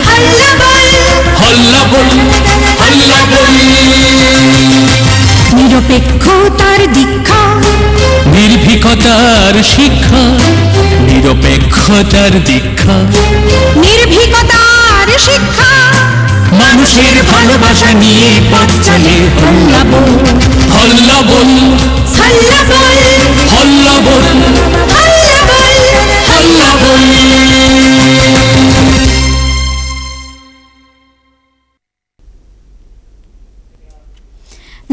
হল্লা বল, হল্লা বল। নিরপেক্ষতার দীক্ষা, নির্ভীকতার শিক্ষা, নিরপেক্ষতার দীক্ষা, নির্ভীকতার শিক্ষা, মানুষের ভালোবাসা নিয়ে পথ চলে। হল্লা বল, হল্লা বল, হল্লা বল, হল্লা বল, হল্লা বল, হল্লা বল।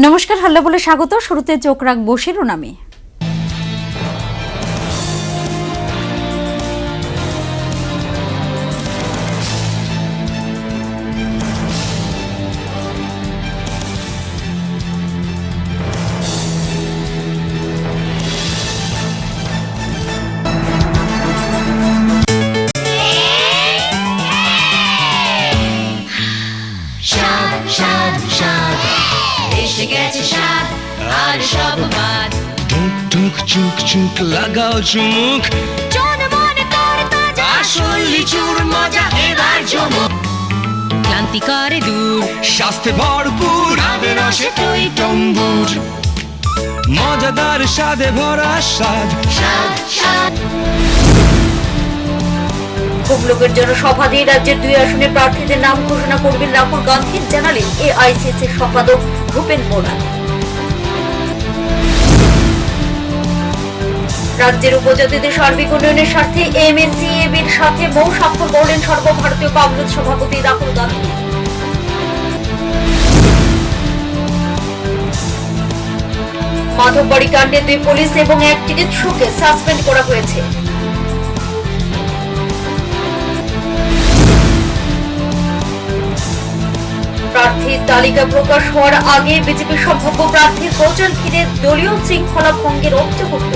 নমস্কার, হল্লা বলে স্বাগত। শুরুতে চোখ রাখবো শিরোনামে। চুক চুক লাগাও চুমুক, আসল লিচুর মজা এবার জমুক। ক্লান্তি করে দূর, স্বাস্থ্যে ভরপুর, আমের রসে টই টম্বুর, মজাদার স্বাদে ভরা স্বাদ। হোমলোকের জন্য সভা দিয়ে রাজ্যের 2 আসনের প্রার্থীদের নাম ঘোষণা করবেন রাহুল গান্ধী, জানালেন এআইসিসির সম্পাদক ভূপেন বোরা। রাজ্যের উপজাতিদের সার্বিক উন্নয়নের স্বার্থে এমএসসিএবির সাথে বহু স্বাক্ষর করলেন সর্বভারতীয় কংগ্রেস সভাপতি রাহুল গান্ধী। মাধববাড়ি কাণ্ডে 2 পুলিশ এবং 1 চিকিৎসককে সাসপেন্ড করা হয়েছে। প্রার্থীর তালিকা প্রকাশ হওয়ার আগে বিজেপির সম্ভাব্য প্রার্থীর প্রচার ঘিরে দলীয় শৃঙ্খলা ভঙ্গের অভিযোগ উঠল।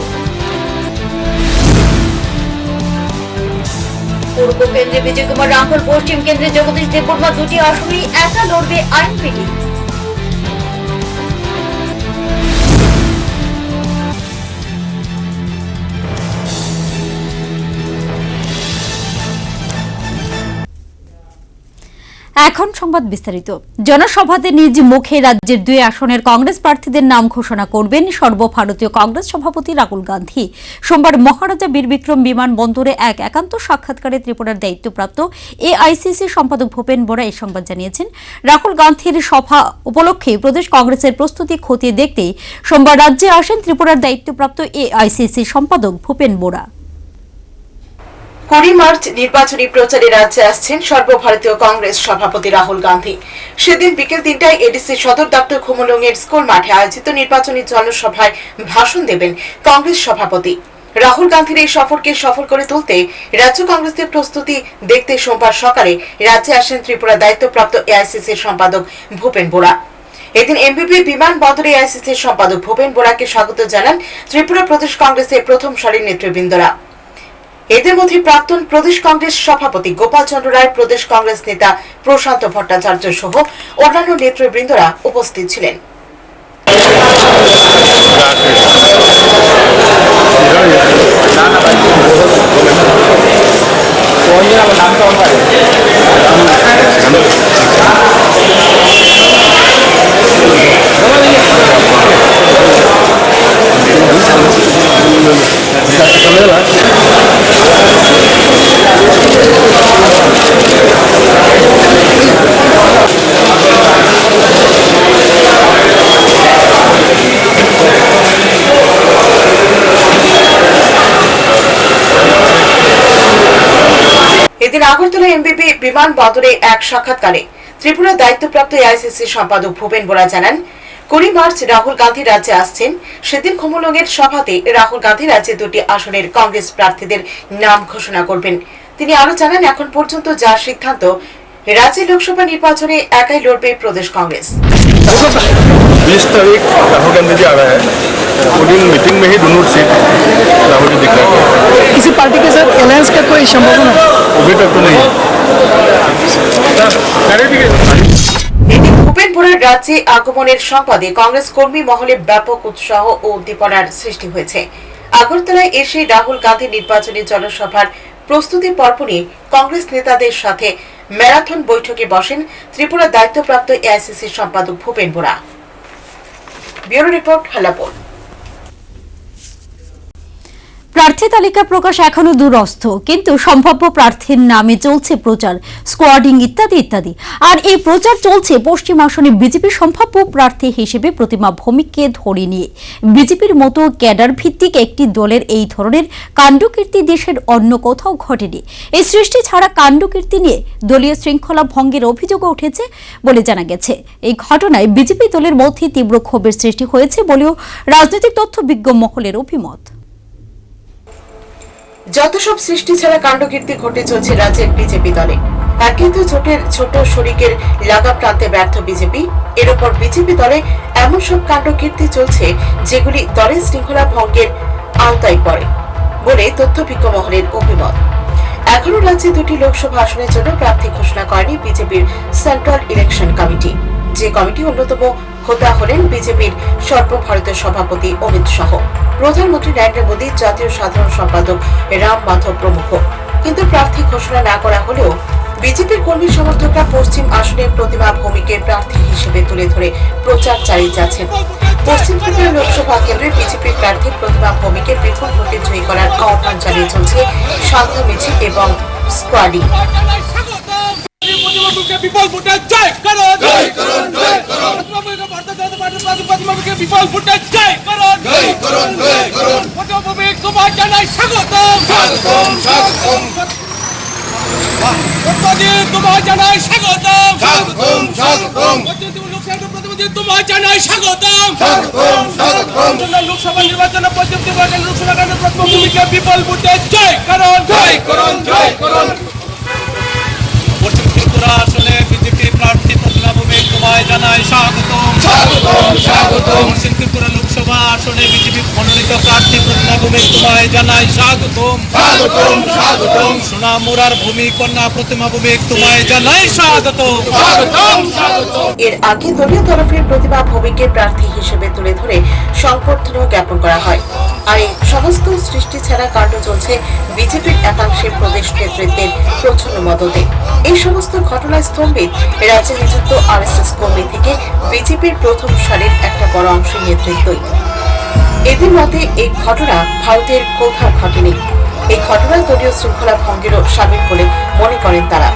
পূর্ব কেন্দ্রে বিজয় কুমার রাঙ্গল, পশ্চিম কেন্দ্রে জগদীশ দেববর্মা 2টি আসনেই একা লড়বে আইনপিটি। এখন সংবাদ বিস্তারিত। জনসভাতে নিজ মুখে রাজ্যের 2 আসনের কংগ্রেস প্রার্থীদের নাম ঘোষণা করবেন সর্বভারতীয় কংগ্রেস সভাপতি রাহুল গান্ধী। সোমবার মহারাজা বীরবিক্রম বিমানবন্দরে এক একান্ত সাক্ষাৎকারে ত্রিপুরার দায়িত্বপ্রাপ্ত এআইসিসি সম্পাদক ভূপেন বোরা এই সংবাদ জানিয়েছেন। রাহুল গান্ধীর সভা উপলক্ষে প্রদেশ কংগ্রেসের প্রস্তুতি খতিয়ে দেখতে সোমবার রাজ্যে আসেন ত্রিপুরার দায়িত্বপ্রাপ্ত এআইসিসি সম্পাদক ভূপেন বোরা। 20 মার্চ নির্বাচনী প্রচারে রাজ্যে আসছেন সর্বভারতীয় কংগ্রেস সভাপতি রাহুল গান্ধী। সেদিন বিকেল 3টায় এডিসি সদর দপ্তর খুমুলুঙের স্কুল মাঠে আয়োজিত নির্বাচনী জনসভায় ভাষণ দেবেন কংগ্রেস সভাপতি। রাহুল গান্ধীর এই সফরকে সফল করে তুলতে রাজ্য কংগ্রেসের প্রস্তুতি দেখতে সোমবার সকালে রাজ্যে আসেন ত্রিপুরা দায়িত্বপ্রাপ্ত এআইসিসির সম্পাদক ভূপেন বোরা। এদিন এমবিপি বিমানবন্দরে এআইসিসির সম্পাদক ভূপেন বোরাকে স্বাগত জানান ত্রিপুরা প্রদেশ কংগ্রেসের প্রথম সারির নেতৃবৃন্দরা। এদের মধ্যে প্রাক্তন প্রদেশ কংগ্রেস সভাপতি গোপাল চন্দ্র রায়, প্রদেশ কংগ্রেস নেতা প্রশান্ত ভট্টাচার্য সহ অন্যান্য নেতৃবৃন্দরা উপস্থিত ছিলেন। এদিন আগরতলা এমবিপি বিমানবন্দরে এক সাক্ষাৎকারে ত্রিপুরা দায়িত্বপ্রাপ্ত এআইসিসি সম্পাদক ভূপেন বোরা জানান, 20 মার্চ রাহুল গান্ধী রাজ্যে আসছেন। সেদিন খুমুলুঙের সভাতে রাহুল গান্ধী রাজ্যে 2টি আসনের কংগ্রেস প্রার্থীদের নাম ঘোষণা করবেন। তিনি আরো জানান, এখন পর্যন্ত যা সিদ্ধান্ত, राज्य लोकसभा निर्वाचन में एकाई लड़बे प्रदेश कांग्रेस। 20 तारीख राहुल गांधी जी आ रहा है, वो दिन मीटिंग में ही दोनों सीट राहुल जी दिख रहे हैं। किसी पार्टी के साथ अलायंस का कोई संभावना अभी तक तो नहीं। ভূপেন বোরার রাজ্যে আগমনের সংবাদে কংগ্রেস কর্মী মহলে ব্যাপক উৎসাহ ও উদ্দীপনার সৃষ্টি হয়েছে। আগরতলায় এসে রাহুল গান্ধী নির্বাচনী জনসভার প্রস্তুতির পর্ব নিয়ে কংগ্রেস নেতাদের সাথে ম্যারাথন বৈঠকে বসেন ত্রিপুরা দায়িত্বপ্রাপ্ত এআইসিসি সম্পাদক ভূপেন বোরা। Bureau report, Hallabol. প্রার্থী তালিকা প্রকাশ এখনো দূরস্থ, কিন্তু সম্ভাব্য প্রার্থীর নামে চলছে প্রচার, স্কোয়াডিং ইত্যাদি ইত্যাদি। আর এই প্রচার চলছে পশ্চিম আসনে বিজেপির সম্ভাব্য প্রার্থী হিসেবে প্রতিমা ভৌমিককে ধরে নিয়ে। বিজেপির মতো ক্যাডার ভিত্তিক একটি দলের এই ধরনের কাণ্ডকীর্তি দেশের অন্য কোথাও ঘটেনি। এই সৃষ্টি ছাড়া কাণ্ডকীর্তি নিয়ে দলীয় শৃঙ্খলা ভঙ্গের অভিযোগও উঠেছে বলে জানা গেছে। এই ঘটনায় বিজেপি দলের মধ্যে তীব্র ক্ষোভের সৃষ্টি হয়েছে বলেও রাজনৈতিক তথ্যবিজ্ঞ মহলের অভিমত। যত সব সৃষ্টি ছাড়া কাণ্ডকীর্তি ঘটে চলছে রাজ্যের বিজেপি দলে। একই তো জোটের ছোট শরিকের লাগাম টানতে ব্যর্থ বিজেপি, এর উপর বিজেপি দলে এমন সব কাণ্ডকীর্তি চলছে যেগুলি দলের শৃঙ্খলা ভঙ্গের আওতায় পড়ে বলে তথ্যবিজ্ঞ মহলের অভিমত। এখনো রাজ্যে দুটি লোকসভা আসনের জন্য প্রার্থী ঘোষণা করেনি বিজেপির সেন্ট্রাল ইলেকশন কমিটি। যে কমিটি অন্যতম হোতা হলেন বিজেপির সর্বভারতীয় সভাপতি অমিত শাহ, প্রধানমন্ত্রী নরেন্দ্র মোদী, জাতীয় সাধারণ সম্পাদক রাম মাধব প্রমুখ। কিন্তু প্রার্থী ঘোষণা না করা হলেও বিজেপির কর্মী সমর্থকরা পশ্চিম আসনের প্রতিমা ভৌমিককে প্রার্থী হিসেবে তুলে ধরে প্রচার চালিয়ে যাচ্ছেন। পশ্চিম ত্রিপুরা লোকসভা কেন্দ্রে বিজেপির প্রার্থী প্রতিমা ভৌমিককে বিপুল ভোটে জয়ী করার আহ্বান জানিয়ে চলছে শান্ত মিছিল এবং স্কোয়াডিং। বিপুল ভোটে জয় করুন, জয় করুন, জয় করুন। বিপুল ভোটে জয় করুন, জয় করুন, জয় করুন। ভৌমিক তোমায় জানাই স্বাগতম, স্বাগতম, স্বাগতম। তোমায় জানাই স্বাগতম, স্বাগতম, স্বাগতম। প্রতিনিধি তোমায় জানাই স্বাগতম, স্বাগতম, স্বাগতম। লোকসভা নির্বাচনে পশ্চিম ত্রিপুরা লোকসভা কেন্দ্রের প্রথম ভূমিকা বিপুল ভোটে জয় করুন, জয় করুন, জয় করুন। পশ্চিম ত্রিপুরা আসনে বিজেপি প্রার্থী প্রতিমা ভৌমিক তোমায় জানাই স্বাগতম, স্বাগতম, স্বাগতম। পশ্চিম ত্রিপুরা লোকসভা আসনে বিজেপি মনোনীত প্রার্থী প্রতিমা ভৌমিক তোমায় জানাই স্বাগতম, স্বাগতম, স্বাগতম। সোনামুরার ভূমি কন্যা প্রতিমা ভৌমিক তোমায় জানাই স্বাগতম, স্বাগতম, স্বাগতম। এর আগে দলীয় তরফে প্রতিমা ভৌমিককে প্রার্থী হিসেবে তুলে ধরে সংবর্ধনাও জ্ঞাপন করা হয়। আর এই সমস্ত সৃষ্টি ছাড়া কাণ্ড চলছে বিজেপির একাংশের প্রদেশ নেতৃত্বের প্রচ্ছন্ন মদতে। এই সমস্ত ঘটনায় স্তম্ভিত রাজ্যে নিযুক্ত আরএসএস কর্মী থেকে বিজেপির প্রথম সারির একটা বড় অংশের নেতৃত্বই। এদের মতে এই ঘটনা ভারতের কোথাও ঘটেনি। এই ঘটনায় দলীয় শৃঙ্খলা ভঙ্গেরও শামিল বলে মনে করেন তারা।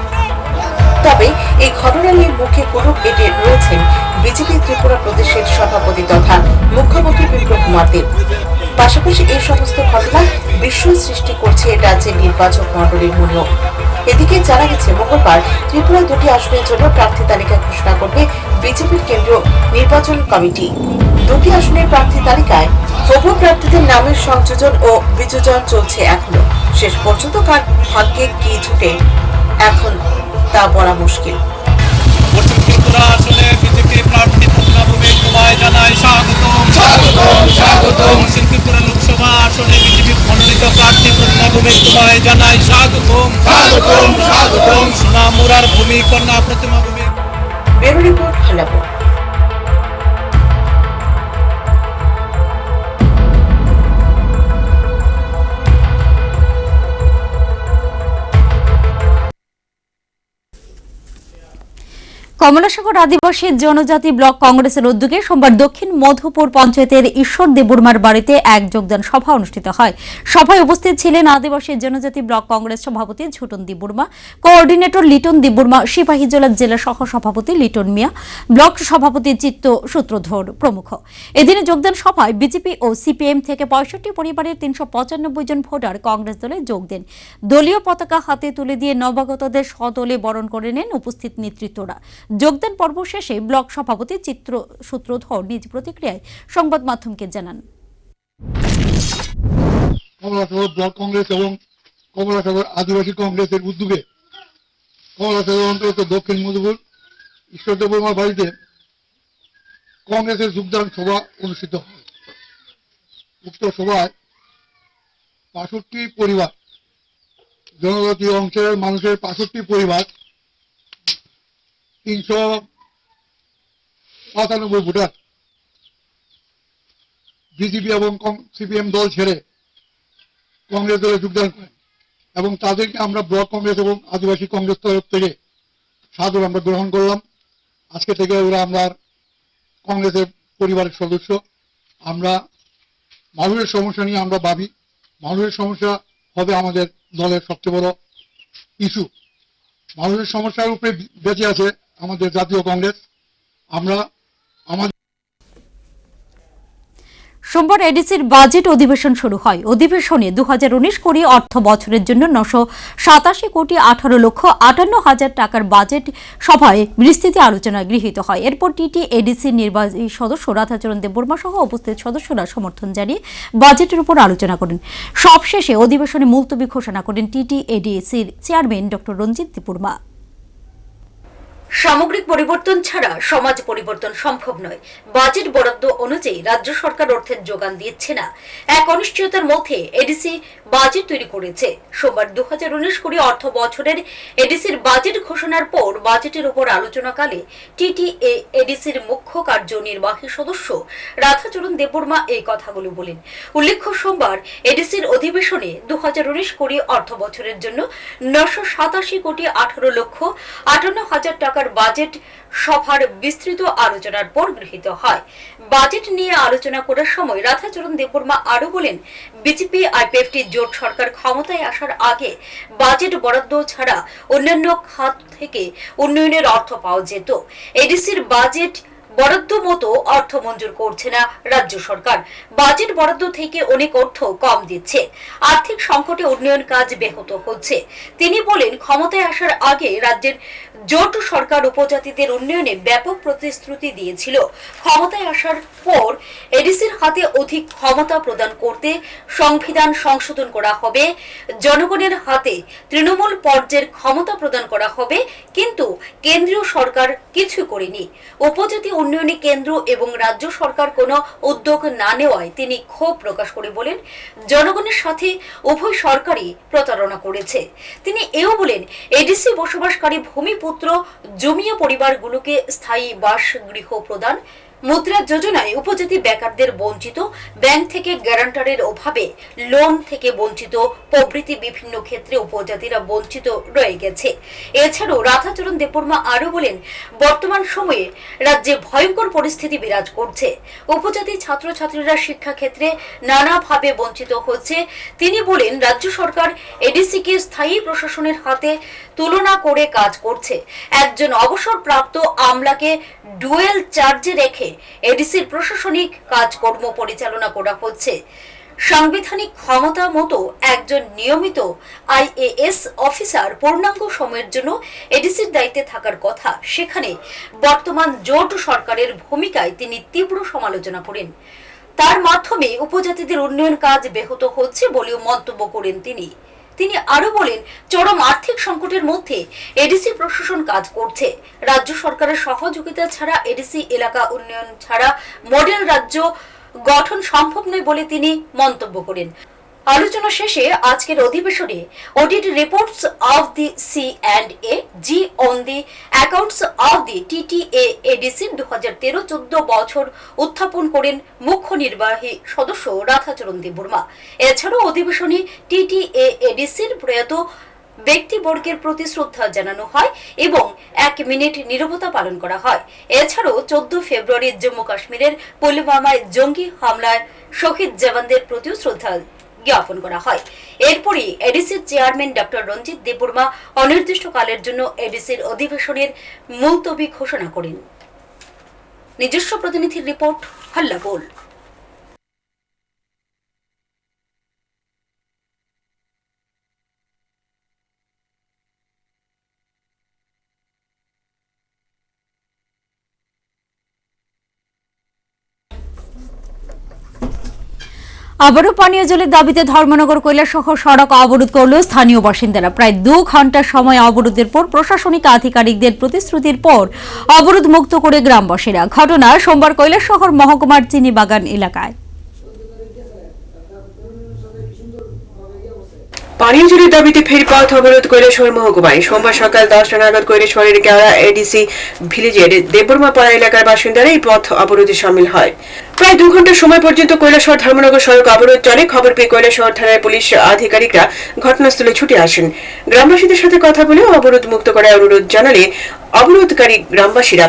তবে এই ঘটনা নিয়ে মুখে কুলুপ এঁটে রয়েছেন বিজেপি ত্রিপুরা প্রদেশের সভাপতি তথা মুখ্যমন্ত্রী বিপ্লব কুমার দেব। পাশাপাশি এই সমস্ত ঘটনা বিস্ময় সৃষ্টি করছে রাজ্যের নির্বাচক মণ্ডলীর মনেও। এদিকে জানা গেছে মঙ্গলবার ত্রিপুরা দুটি আসনের জন্য প্রার্থী তালিকা ঘোষণা করবে বিজেপির কেন্দ্রীয় নির্বাচন কমিটি। দুটি আসনের প্রার্থী তালিকায় হবু প্রার্থীদের নামের সংযোজন ও বিযোজন চলছে এখনো। শেষ পর্যন্ত কার ভাগ্যে কি জুটে এখন তা বলা মুশকিল। পশ্চিম ত্রিপুরা আসনে বিজেপি প্রার্থী প্রতিমা ভৌমিক তোমায় জানাই স্বাগতম, স্বাগতম, স্বাগতম। পশ্চিম ত্রিপুরা লোকসভা আসনে বিজেপি মনোনীত প্রার্থী প্রতিমা ভৌমিক তোমায় জানাই স্বাগতম, স্বাগতম, স্বাগতম। সোনামুরার ভূমি কন্যা প্রতিমা ভৌমিক। Bureau report, Hallabol. কমলাসাগর আদিবাসী জনজাতি ব্লক কংগ্রেসের উদ্যোগে সোমবার দক্ষিণ মধুপুর পঞ্চায়েতের ঈশ্বর দেববর্মার বাড়িতে এক যোগদান সভা অনুষ্ঠিত হয়। সভায় উপস্থিত ছিলেন আদিবাসী জনজাতি ব্লক কংগ্রেস সভাপতি ঝুটন দেববর্মা, কোঅর্ডিনেটর লিটন দেববর্মা, সিপাহীজলা জেলা সহ সভাপতি লিটন মিয়া, ব্লক সভাপতি চিত্ত সূত্রধর প্রমুখ। এদিনে যোগদান সভায় বিজেপি ও সিপিএম থেকে 65 পরিবারের 395 জন ভোটার কংগ্রেস দলে যোগ দেন। দলীয় পতাকা হাতে তুলে দিয়ে নবাগতদের সদলে বরণ করে নেন উপস্থিত নেতৃত্বরা। যোগদান পর্ব শেষে ব্লক সভাপতি চিত্র সূত্রধর নিজ প্রতিক্রিয়ায় সংবাদ মাধ্যমকে জানান। কমলাসাগর ব্লক কংগ্রেস এবং কমলাসাগর আদিবাসী কংগ্রেসের উদ্যোগে কমলাসাগর অন্তর্গত দক্ষিণ মধুপুর ঈশ্বর দেববর্মার বাড়িতে কংগ্রেসের যোগদান সভা অনুষ্ঠিত হয়। উক্ত সভায় 65 পরিবার, জনজাতি অংশের মানুষের 65 পরিবার, 395 ভোটার বিজেপি এবং সিপিএম দল ছেড়ে কংগ্রেস দলে যোগদান করেন। এবং তাদেরকে আমরা ব্লক কংগ্রেস এবং আদিবাসী কংগ্রেস তরফ থেকে সাদর আমরা গ্রহণ করলাম। আজকে থেকে ওরা আমরা কংগ্রেসের পরিবারের সদস্য। আমরা মানুষের সমস্যা নিয়ে আমরা ভাবি, মানুষের সমস্যা হবে আমাদের দলের সবচেয়ে বড় ইস্যু। মানুষের সমস্যার উপরে বেঁচে আছে আমাদের জাতীয় কংগ্রেস। আমরা আমাদের সোমবার এডিসির বাজেট অধিবেশন শুরু হয়। অধিবেশনে 2019-20 অর্থ বছরের জন্য 987 কোটি 18 লক্ষ 58 হাজার টাকার বাজেট সভায় বিস্তৃত আলোচনা গৃহীত হয়। এরপর টিটি এডিসির নির্বাহী সদস্য রাধাচরণ দেববর্মা সহ উপস্থিত সদস্যরা সমর্থন জানিয়ে বাজেটের উপর আলোচনা করেন। সবশেষে অধিবেশনে মুলতবি ঘোষণা করেন টিটি এডিসির চেয়ারম্যান ডক্টর রঞ্জিত দেববর্মা। সামগ্রিক পরিবর্তন ছাড়া সমাজ পরিবর্তন সম্ভব নয়। বাজেট বরাদ্দ অনুযায়ী রাজ্য সরকার অর্থের যোগান দিচ্ছে না। এক অনিশ্চয়তার মধ্যে এডিসি বাজেট তৈরি করেছে। সোমবার 2019-20 অর্থ বছরের এডিসির বাজেট ঘোষণার পর বাজেটের উপর আলোচনাকালে টিটিএ এডিসির মুখ্য কার্যনির্বাহী সদস্য রাধাচরণ দেববর্মা এই কথাগুলো বলেন। উল্লেখ্য, সোমবার এডিসির অধিবেশনে 2019-20 অর্থ বছরের জন্য 987 কোটি 18 লক্ষ 58 হাজার টাকার বাজেট সভার বিস্তৃত আলোচনার পর গৃহীত হয়। বাজেট নিয়ে আলোচনা করার সময় রাধাচরণ দেববর্মা আরো বলেন, বিজেপি আইপিএফটি জোট সরকার ক্ষমতায় আসার আগে বাজেট বরাদ্দ ছাড়া অন্যান্য খাত থেকে উন্নয়নের অর্থ পাওয়া যেত। এডিসির বাজেট বরাদ্দ মতো অর্থ মঞ্জুর করছে না রাজ্য সরকার। বাজেট বরাদ্দ থেকে অনেক অর্থ কম দিচ্ছে। আর্থিক সংকটে উন্নয়ন কাজ ব্যাহত হচ্ছে। তিনি বলেন, ক্ষমতায় আসার আগে রাজ্যের জোট সরকার উপজাতিদের উন্নয়নে ব্যাপক প্রতিশ্রুতি দিয়েছিল। ক্ষমতায় আসার পর এডিসির হাতে অধিক ক্ষমতা প্রদান করতে সংবিধান সংশোধন করা হবে। জনগণের হাতে তৃণমূল পর্যায়ের ক্ষমতা প্রদান করা হবে, কিন্তু কেন্দ্রীয় সরকার কিছু করেনি। উপজাতি উন্নয়নে কেন্দ্র এবং রাজ্য সরকার কোনো উদ্যোগ না নেওয়ায় তিনি ক্ষোভ প্রকাশ করে বলেন, জনগণের সাথে উভয় সরকারই প্রতারণা করেছে। তিনি এও বলেন, এডিসি বসবাসকারী ভূমিপুত্র জমিয়া পরিবারগুলোকে স্থায়ী বাসগৃহ প্রদান, মুদ্রা যোজনায় উপজাতি বেকারদের বঞ্চিত, ব্যাংক থেকে গ্যারান্টারের অভাবে লোন থেকে বঞ্চিত প্রভৃতি বিভিন্ন ক্ষেত্রে উপজাতিরা বঞ্চিত রয়ে গেছে। এছাড়াও রাধাচরণ দেববর্মা আরো বলেন, বর্তমান সময়ে রাজ্যে ভয়ঙ্কর পরিস্থিতি বিরাজ করছে। উপজাতি ছাত্রছাত্রীরা শিক্ষা ক্ষেত্রে নানাভাবে বঞ্চিত হচ্ছে। তিনি বলেন, রাজ্য সরকার এডিসিকে স্থায়ী প্রশাসনের হাতে তুলনা করে কাজ করছে। একজন অবসরপ্রাপ্ত আমলাকে ডুয়েল চার্জে রেখে এডিসির প্রশাসনিক কাজকর্ম পরিচালনা করা হচ্ছে। সাংবিধানিক ক্ষমতা মতো একজন নিয়মিত আইএএস অফিসার পূর্ণাঙ্গ সময়ের জন্য এডিসির দায়িত্বে থাকার কথা। সেখানে বর্তমান জোট সরকারের ভূমিকায় তিনি তীব্র সমালোচনা করেন। তার মাধ্যমে উপজাতিদের উন্নয়ন কাজ ব্যাহত হচ্ছে বলেও মন্তব্য করেন তিনি। তিনি আরো বলেন, চরম আর্থিক সংকটের মধ্যে এডিসি প্রশাসন কাজ করছে। রাজ্য সরকারের সহযোগিতা ছাড়া এডিসি এলাকা উন্নয়ন ছাড়া মডেল রাজ্য গঠন সম্ভব নয় বলে তিনি মন্তব্য করেন। আলোচনা শেষে আজকের অধিবেশনে audit reports of the C&A on the accounts of the TTA ADC 2013-14 বছর উত্থাপন করেন মুখ্য নির্বাহী সদস্য রাধাচরণ দেববর্মা। এছাড়াও অধিবেশনে টিটিএ এডিসির প্রয়াত ব্যক্তিবর্গের প্রতি শ্রদ্ধা জানানো হয় এবং 1 মিনিট নীরবতা পালন করা হয়। এছাড়াও 14 ফেব্রুয়ারি জম্মু কাশ্মীরের পুলওয়ামায় জঙ্গি হামলায় শহীদ জওয়ানদের প্রতি শ্রদ্ধা জ্ঞাপন করা হয়। এরপরই এডিসির চেয়ারম্যান ডক্টর রঞ্জিত দেববর্মা অনির্দিষ্টকালের জন্য এডিসির অধিবেশনের মুলতবি ঘোষণা করেন। নিজস্ব প্রতিনিধির রিপোর্ট, হল্লাবোল। আবারও পানীয় জলের দাবিতে ধর্মনগর কৈলাসহর সড়ক অবরোধ করল স্থানীয় বাসিন্দারা। প্রায় 2 ঘন্টা সময় অবরোধের পর প্রশাসনিক আধিকারিকদের প্রতিশ্রুতির পর অবরোধ মুক্ত করে গ্রামবাসীরা। ঘটনা সোমবার কৈলাসহর মহকুমার চিনিবাগান এলাকায়। পানীয় জলের দাবিতে ফের পথ অবরোধ কৈলাসহর মহকুমায় সোমবার সকাল 10টা নাগাদ কৈলাসহরের কেওড়া এডিসি ভিলেজের দেববর্মা পাড়া এলাকার বাসিন্দারা এই পথ অবরোধে সামিল হয়। প্রায় 2 ঘন্টা সময় পর্যন্ত কৈলাসহর ধর্মনগর সড়ক অবরোধ চলে। খবর পেয়ে কৈলাসহর থানার পুলিশ আধিকারিকরা ঘটনাস্থলে ছুটে আসেন। গ্রামবাসীদের সাথে কথা বলে অবরোধ মুক্ত করার অনুরোধ জানালে অবরোধকারী গ্রামবাসীরা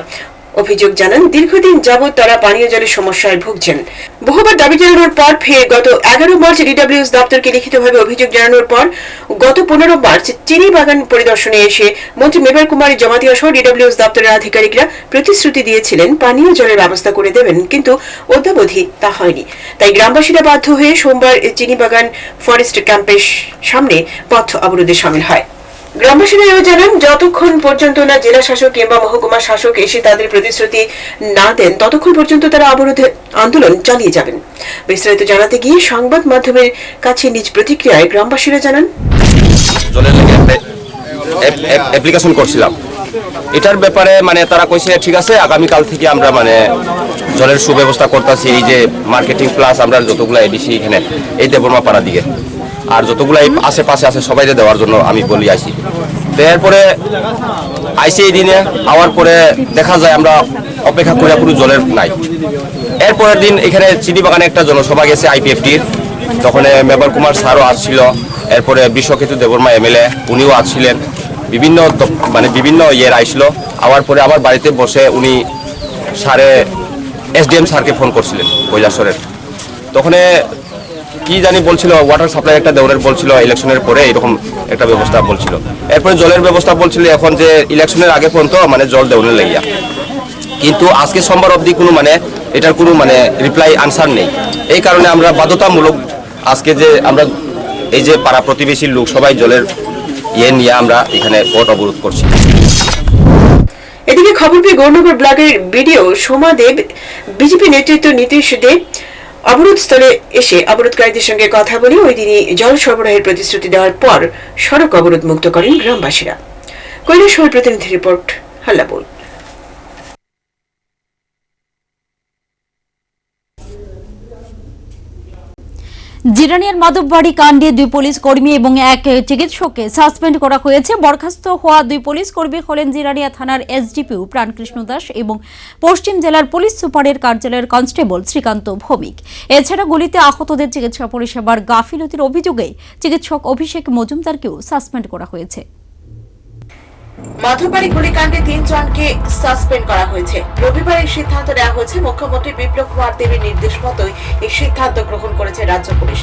অভিযোগ জানান দীর্ঘদিন যাবৎ তারা পানীয় জলের সমস্যায় ভুগছেন। বহুবার দাবি জানানোর পর ফের গত 11 মার্চ ডিডব্লিউএস দপ্তরকে লিখিতভাবে অভিযোগ জানানোর পর গত 15 মার্চ চিনি বাগান পরিদর্শনে এসে মন্ত্রী মেবার কুমারী জমাতিয়া সহ ডিডব্লিউএস দপ্তরের আধিকারিকরা প্রতিশ্রুতি দিয়েছিলেন পানীয় জলের ব্যবস্থা করে দেবেন, কিন্তু অদ্যাবধি তা হয়নি। তাই গ্রামবাসীরা বাধ্য হয়ে সোমবার চিনি বাগান ফরেস্ট ক্যাম্পের সামনে পথ অবরোধে সামিল হয়। গ্রামবাসীরা এও জানান যতক্ষণ পর্যন্ত না জেলা শাসক কিংবা মহকুমা শাসক এসে তাদের প্রতিশ্রুতি না দেন ততক্ষণ পর্যন্ত তারা অবরোধ আন্দোলন চালিয়ে যাবেন। বিস্তারিত জানাতে গিয়ে সংবাদ মাধ্যমের কাছে নিজ প্রতিক্রিয়ায় গ্রামবাসীরা জানান, জলের অ্যাপ্লিকেশন করছিলাম, এটার ব্যাপারে মানে তারা কইছে ঠিক আছে আগামীকাল থেকে আমরা মানে জলের সুব্যবস্থা করতেছি। এই যে মার্কেটিং প্লাস আমরা যতগুলো এডিসি এখানে এই দেববর্মা পাড়া দিকে আর যতগুলো আশেপাশে আছে সবাই দেওয়ার জন্য আমি বলি আইসি। তো এরপরে আইসি এই দিনে আওয়ার পরে দেখা যায় আমরা অপেক্ষা করে কোনো জলের নাই। এরপরের দিন এখানে চিনি বাগানে একটা জনসভা গেছে আইপিএফটির, তখন মেবার কুমার স্যারও আসছিল, এরপরে বিশ্বকেতু দেববর্মা এমএলএ উনিও আসছিলেন, বিভিন্ন ইয়ের আইছিল। আওয়ার পরে আমার বাড়িতে বসে উনি এসডিএম স্যারকে ফোন করছিলেন কৈলাসহরের। তখন কি জানি বলছিল ওয়াটার সাপ্লাই একটা দেওয়ার বলছিল, ইলেকশনের পরে এরকম একটা ব্যবস্থা বলছিল। এরপরে জলের ব্যবস্থা বলছিল এখন যে ইলেকশনের আগে পর্যন্ত মানে জল দেওয়ার লাগিয়া, কিন্তু আজকে সোমবার অবধি কোনো মানে এটার কোনো মানে রিপ্লাই আনসার নেই। এই কারণে আমরা বাধ্যতামূলক আজকে যে আমরা এই যে পাড়া প্রতিবেশীর লোক সবাই জলের নিয়ে আমরা এখানে পথ অবরোধ করছি। এদিকে খবর পেয়ে গৌরনগর ব্লকের বিডিও সোমা দেব বিজেপি নেতৃত্ব নীতিশ দেব অবরোধ স্থলে এসে অবরোধকারীদের সঙ্গে কথা বলে ওই দিনই জল সরবরাহের প্রতিশ্রুতি দেওয়ার পর সড়ক অবরোধ মুক্ত করেন গ্রামবাসীরা। কৈলাসহর প্রতিনিধি রিপোর্ট, হাল্লাবোল। জিরানিয়ার মাধববাড়ি কাণ্ডে 2 পুলিশ কর্মী এবং 1 চিকিৎসককে সাসপেন্ড করা হয়েছে। বরখাস্ত হওয়া 2 পুলিশ কর্মী হলেন জিরানিয়া থানার এসডিপিও প্রাণকৃষ্ণ দাস এবং পশ্চিম জেলার পুলিশ সুপারের কার্যালয়ের কনস্টেবল শ্রীকান্ত ভৌমিক। এছাড়া গুলিতে আহতদের চিকিৎসা পরিষেবার গাফিলতির অভিযোগে চিকিৎসক অভিষেক মজুমদারকেও সাসপেন্ড করা হয়েছে। মাধববাড়ি গুলিকাণ্ডে 3 জনকে সাসপেন্ড করা হয়েছে। রবিবার এই সিদ্ধান্ত নেওয়া হয়েছে। মুখ্যমন্ত্রী বিপ্লব কুমার দেবের নির্দেশ মতোই এই সিদ্ধান্ত গ্রহণ করেছে রাজ্য পুলিশ।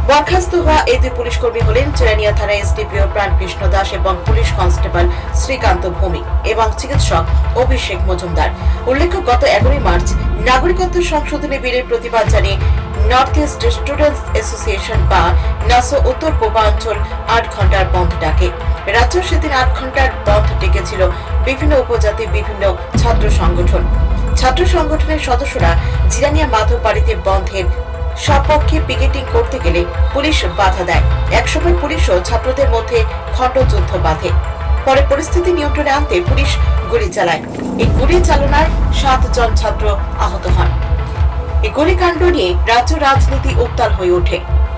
বরখাস্ত হওয়া এই 2 পুলিশ কর্মী হলেন জিরানিয়া থানা এসডিপিও প্রাণকৃষ্ণ দাস এবং পুলিশ কনস্টেবল শ্রীকান্ত ভৌমিক এবং চিকিৎসক অভিষেক মজুমদার। উল্লেখ্য গত 11 মার্চ নাগরিকত্ব সংশোধনী বিলের প্রতিবাদ জানিয়ে নর্থ ইস্ট স্টুডেন্টস অ্যাসোসিয়েশন বা নাসো উত্তর পূর্বাঞ্চল 8 ঘন্টার বন্ধ ডাকে। রাজ্য সেদিন 8 ঘন্টার বন্ধ ডেকেছিল বিভিন্ন উপজাতি বিভিন্ন ছাত্র সংগঠন। ছাত্র সংগঠনের সদস্যরা জিরানিয়া মাধববাড়িতে বন্ধের সপক্ষে পিকেটিং করতে গেলে পুলিশ বাধা দেয়। একসময় পুলিশও ছাত্রদের মধ্যে খণ্ডযুদ্ধ বাঁধে। পরে পরিস্থিতি নিয়ন্ত্রণে আনতে পুলিশ গুলি চালায়। এই গুলি চালনায় 7 জন ছাত্র আহত হন। এই গুলিকাণ্ড নিয়ে রাজ্য রাজনীতি উত্তাল হয়ে ওঠে।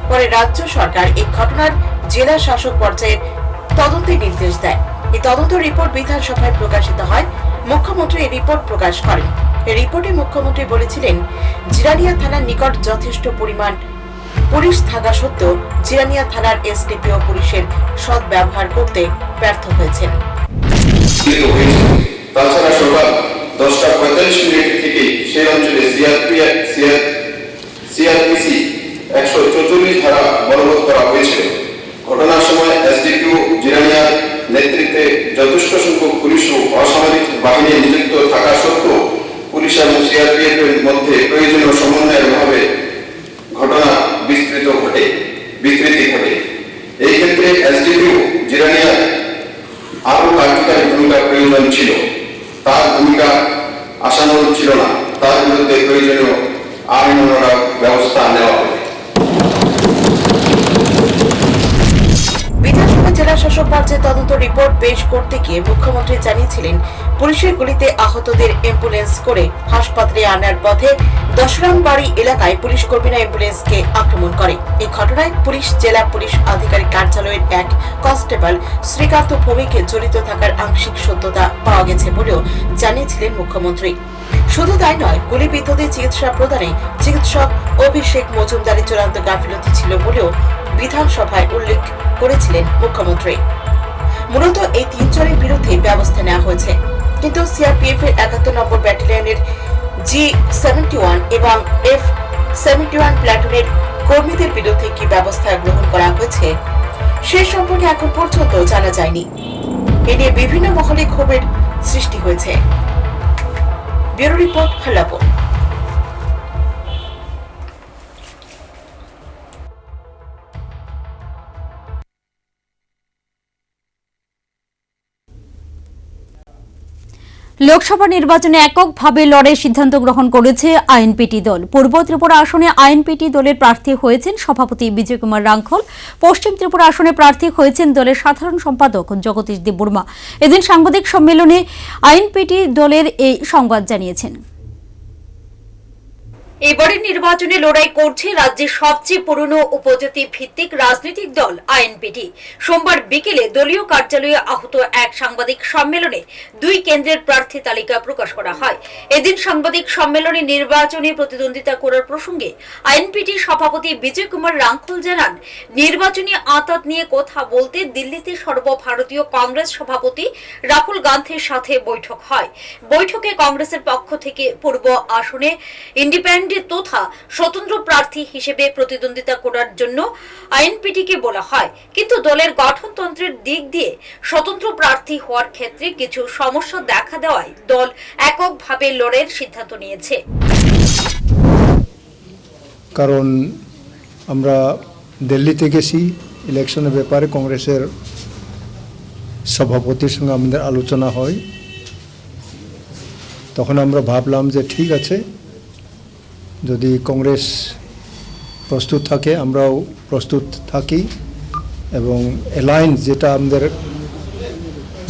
পরে রাজ্য সরকার এই ঘটনার জেলা শাসক পর্যায়ের তদন্তের নির্দেশ দেয়। এই তদন্ত রিপোর্ট বিধানসভায় প্রকাশিত হয়। মুখ্যমন্ত্রী এই রিপোর্ট প্রকাশ করেন। এই রিপোর্টে মুখ্যমন্ত্রী বলেছিলেন জিরানিয়া থানার নিকট যথেষ্ট পরিমাণ পুলিশ থাকা সত্ত্বেও জিরানিয়া থানার এসডিপিও পুলিশের সৎ ব্যবহার করতে ব্যর্থ হয়েছেন। তাছাড়া সকাল 10:45 থেকে সেই অঞ্চলে সিআরপিসি 144 ধারা বলবৎ করা হয়েছিল। ঘটনার সময় এসডিপিও জিরানিয়ার নেতৃত্বে যথেষ্ট সংখ্যক পুলিশ ও অসামরিক বাহিনী নিযুক্ত থাকা সত্ত্বেও পুলিশ এবং সিআরপিএফ এর মধ্যে প্রয়োজনীয় সমন্বয়ের অভাবে ঘটনা বিস্তৃতি ঘটে। এই ক্ষেত্রে এসডিপিও জিরানিয়ার আরো কার্যকারী ভূমিকা প্রয়োজন ছিল। তার ভূমিকা আশানুরূপ ছিল না। তার বিরুদ্ধে প্রয়োজনীয় আইনানুগ ব্যবস্থা নেওয়া হবে। বিধানসভা জেলা শাসক পাল্টে তদন্ত রিপোর্ট পেশ করতে গিয়ে মুখ্যমন্ত্রী জানিয়েছিলেন পুলিশের গুলিতে আহতদের অ্যাম্বুলেন্স করে হাসপাতালে আনার পথে দশরামবাড়ি এলাকায় পুলিশ কর্মীরা অ্যাম্বুলেন্সকে আক্রমণ করে। এই ঘটনায় পুলিশ জেলা পুলিশ আধিকারিক কার্যালয়ের এক কনস্টেবল শ্রীকান্ত ভৌমিক জড়িত থাকার আংশিক সত্যতা পাওয়া গেছে বলেও জানিয়েছিলেন মুখ্যমন্ত্রী। শুধু তাই নয়, গুলিবিদ্ধদের চিকিৎসা প্রদানে চিকিৎসক অভিষেক মজুমদারের চূড়ান্ত গাফিলতি ছিল বলেও বিধানসভায় উল্লেখ করেছিলেন মুখ্যমন্ত্রী। মূলত এই তিনজনের বিরুদ্ধে ব্যবস্থা নেওয়া হয়েছে, কিন্তু সিআরপিএফ এর ৭১ নম্বর ব্যাটালিয়নের G71 এবং F71 প্লাটুনের কর্মীদের বিরুদ্ধে কি ব্যবস্থা গ্রহণ করা হয়েছে সে সম্পর্কে এখন পর্যন্ত জানা যায়নি। এ নিয়ে বিভিন্ন মহলে ক্ষোভের সৃষ্টি হয়েছে। Bureau report, হাল্লাপুর। লোকসভা নির্বাচনে এককভাবে লড়াইয়ের সিদ্ধান্ত গ্রহণ করেছে আইএনপিটি দল। পূর্ব ত্রিপুরা আসনে আইএনপিটি দলের প্রার্থী হয়েছেন সভাপতি বিজয় কুমার রাঙ্খল। পশ্চিম ত্রিপুরা আসনে প্রার্থী হয়েছেন দলের সাধারণ সম্পাদক জগদীশ দেববর্মা। এদিন সাংবাদিক সম্মেলনে আইএনপিটি দলের এই সংবাদ জানিয়েছেন। এবারের নির্বাচনে লড়াই করছে রাজ্যের সবচেয়ে পুরনো উপজাতি ভিত্তিক রাজনৈতিক দল আইএনপিটি। সোমবার বিকেলে দলীয় কার্যালয়ে আহত এক সাংবাদিক সম্মেলনে দুই কেন্দ্রের প্রার্থী তালিকা প্রকাশ করা হয়। এদিন সাংবাদিক সম্মেলনে নির্বাচনে প্রতিদ্বন্দ্বিতা করার প্রসঙ্গে আইএনপিটি সভাপতি বিজয় কুমার রাঙ্খল জানান, নির্বাচনী আঁতাত নিয়ে কথা বলতে দিল্লিতে সর্বভারতীয় কংগ্রেস সভাপতি রাহুল গান্ধীর সাথে বৈঠক হয়। বৈঠকে কংগ্রেসের পক্ষ থেকে পূর্ব আসনে ইন্ডিপেন্ডেন্ট তথা স্বতন্ত্র প্রার্থী হিসেবে প্রতিদ্বন্দ্বিতা করার জন্য আইএনপিটিকে বলা হয়, কিন্তু দলের গঠনতন্ত্রের দিক দিয়ে স্বতন্ত্র প্রার্থী হওয়ার ক্ষেত্রে কিছু সমস্যা দেখা দেওয়ায় দল এককভাবে লড়াইয়ের সিদ্ধান্ত নিয়েছে। কারণ আমরা দিল্লিতে গেছি, ইলেকশনের ব্যাপারে কংগ্রেসের সভাপতির সঙ্গে আমাদের আলোচনা হয়। তখন আমরা ভাবলাম যে ঠিক আছে, যদি কংগ্রেস প্রস্তুত থাকে আমরাও প্রস্তুত থাকি, এবং অ্যালায়েন্স যেটা আমাদের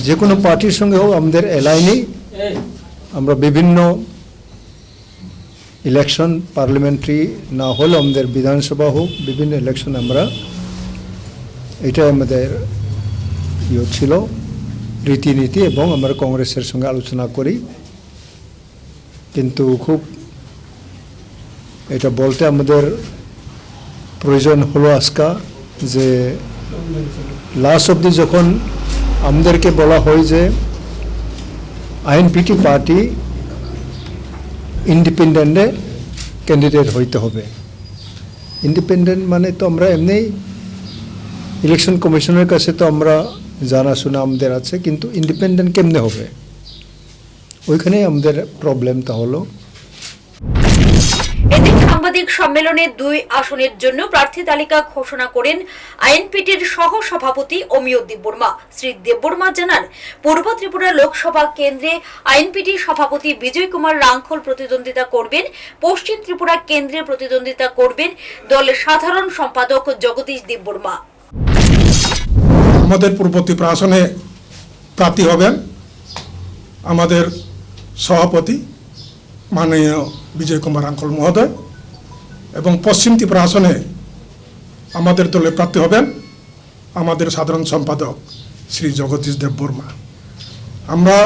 যে কোনো পার্টির সঙ্গে হোক আমাদের অ্যালাইনেই আমরা বিভিন্ন ইলেকশন, পার্লামেন্টারি না হলে আমাদের বিধানসভা হোক, বিভিন্ন ইলেকশন আমরা এটাই আমাদের ছিল রীতিনীতি, এবং আমরা কংগ্রেসের সঙ্গে আলোচনা করি। কিন্তু খুব এটা বলতে আমাদের প্রয়োজন হলো আজকা যে লাস্ট অবধি যখন আমাদেরকে বলা হয় যে আইএনপিটি পার্টি ইন্ডিপেন্ডেন্টে ক্যান্ডিডেট হইতে হবে। ইন্ডিপেন্ডেন্ট মানে তো আমরা এমনি ইলেকশন কমিশনের কাছে তো আমরা জানাশোনা আমাদের আছে, কিন্তু ইন্ডিপেন্ডেন্ট কেমনে হবে, ওইখানে আমাদের প্রবলেমটা হলো। এদিন সাংবাদিক সম্মেলনে দুই আসনের জন্য প্রার্থী তালিকা ঘোষণা করেন আইএনপিটির সহ সভাপতি অমিয় দেববর্মা। শ্রী দেববর্মা জানান, পূর্ব ত্রিপুরা লোকসভা কেন্দ্রে আইএনপিটি সভাপতি বিজয় কুমার রাঙ্খল প্রতিদ্বন্দ্বিতা করবেন, পশ্চিম ত্রিপুরা কেন্দ্রে প্রতিদ্বন্দ্বিতা করবেন দলের সাধারণ সম্পাদক জগদীশ দেববর্মা। আমাদের পূর্ব ত্রিপুরা আসনে প্রার্থী হবেন আমাদের সভাপতি মাননীয় বিজয় কুমার রাঙ্খল মহোদয়, এবং পশ্চিম ত্রিপুরা আসনে আমাদের দলে প্রার্থী হবেন আমাদের সাধারণ সম্পাদক শ্রী জগদীশ দেববর্মা। আমরা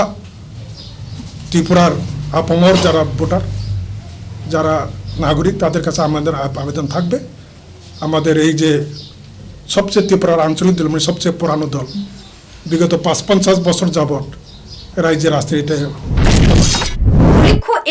ত্রিপুরার আপামর যারা ভোটার, যারা নাগরিক, তাদের কাছে আমাদের আবেদন থাকবে, আমাদের এই যে সবচেয়ে ত্রিপুরার আঞ্চলিক দল, মানে সবচেয়ে পুরানো দল, বিগত ৫-৫০ বছর যাবৎ রাজ্যের রাজনীতিতে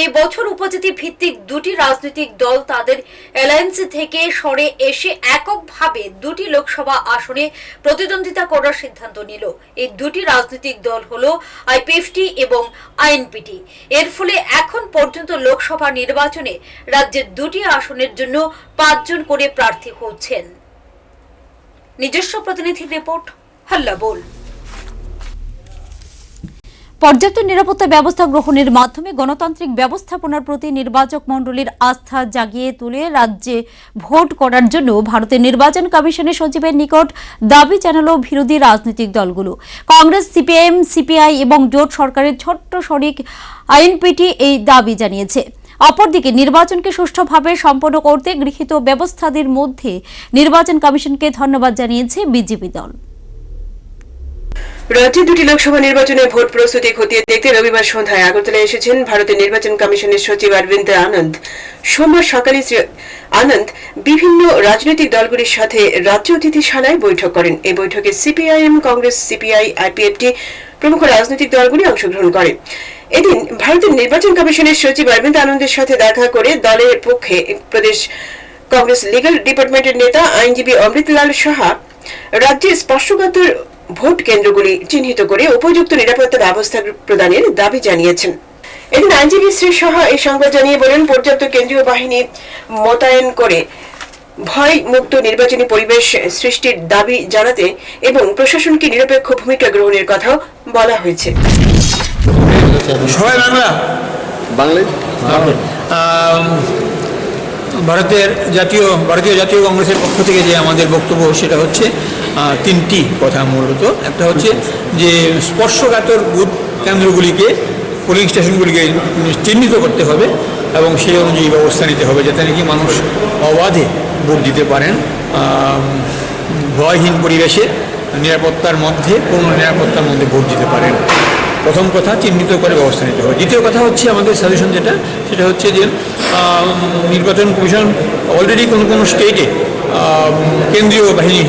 এই বছর উপজাতি ভিত্তিক দুটি রাজনৈতিক দল তাদের অ্যালায়েন্স থেকে সরে এসে এককভাবে দুটি লোকসভা আসনে প্রতিদ্বন্দ্বিতা করার সিদ্ধান্ত নিল। এই দুটি রাজনৈতিক দল হলো আইপিএফটি এবং আইএনপিটি। এর ফলে এখন পর্যন্ত লোকসভা নির্বাচনে রাজ্যের দুটি আসনের জন্য ৫ জন করে প্রার্থী হচ্ছেন। নিজস্ব প্রতিনিধির রিপোর্ট, হাল্লা বল। পর্যাপ্ত নিরাপত্তা ব্যবস্থা গ্রহণের মাধ্যমে গণতান্ত্রিক ব্যবস্থাপনার প্রতি নির্বাচক মণ্ডলীর আস্থা জাগিয়ে তুলে রাজ্যে ভোট করার জন্য ভারতের নির্বাচন কমিশনের সচিবের নিকট দাবি জানালো বিরোধী রাজনৈতিক দলগুলো। কংগ্রেস, সিপিআইএম, সিপিআই এবং জোট সরকারের ছোট্ট শরিক আইএনপিটি এই দাবি জানিয়েছে। অপরদিকে নির্বাচনকে সুষ্ঠুভাবে সম্পন্ন করতে গৃহীত ব্যবস্থাদের মধ্যে নির্বাচন কমিশনকে ধন্যবাদ জানিয়েছে বিজেপি দল। রাজ্যে দুটি লোকসভা নির্বাচনে ভোট প্রস্তুতি খতিয়ে দেখতে রবিবার সন্ধ্যায় আগরতলায় এসেছেন ভারতের নির্বাচন কমিশনের সচিব অরবিন্দ আনন্দ। সোমবার সকালে শ্রী আনন্দ বিভিন্ন রাজনৈতিক দলগুলির সাথে রাজ্য অতিথিশালায় বৈঠক করেন। এই বৈঠকে সিপিআইএম, কংগ্রেস, সিপিআই, আইপিএফটি প্রমুখ রাজনৈতিক দলগুলি অংশগ্রহণ করে। এদিন ভারতের নির্বাচন কমিশনের সচিব অরবিন্দ আনন্দের সাথে দেখা করে দলের পক্ষে প্রদেশ কংগ্রেস লিগ্যাল ডিপার্টমেন্টের নেতা আইনজীবী অমৃতলাল সাহা রাজ্যে স্পর্শকাতর ভোট কেন্দ্রগুলি চিহ্নিত করে উপযুক্ত নিরাপত্তা ব্যবস্থা প্রদানের দাবি জানিয়েছেন। এদিন আইনজীবী শ্রী সাহা এই সংবাদ জানিয়ে বলেন, পর্যাপ্ত কেন্দ্রীয় বাহিনী মোতায়েন করে ভয় মুক্ত নির্বাচনী পরিবেশ সৃষ্টির দাবি জানাতে এবং প্রশাসনকে নিরপেক্ষ ভূমিকা গ্রহণের কথাও বলা হয়েছে। সবাই বাংলায় ভারতীয় জাতীয় কংগ্রেসের পক্ষ থেকে যে আমাদের বক্তব্য সেটা হচ্ছে তিনটি কথা মূলত। একটা হচ্ছে যে স্পর্শকাতর বুথ কেন্দ্রগুলিকে, পোলিং স্টেশনগুলিকে চিহ্নিত করতে হবে এবং সেই অনুযায়ী ব্যবস্থা নিতে হবে যাতে নাকি মানুষ অবাধে ভোট দিতে পারেন, ভয়হীন পরিবেশে নিরাপত্তার মধ্যে, পূর্ণ নিরাপত্তার মধ্যে ভোট দিতে পারেন। প্রথম কথা, চিহ্নিত করে ব্যবস্থা নিতে হবে। দ্বিতীয় কথা হচ্ছে আমাদের সাজেশন সেটা হচ্ছে যে নির্বাচন কমিশন অলরেডি কোনো স্টেটে কেন্দ্রীয় বাহিনী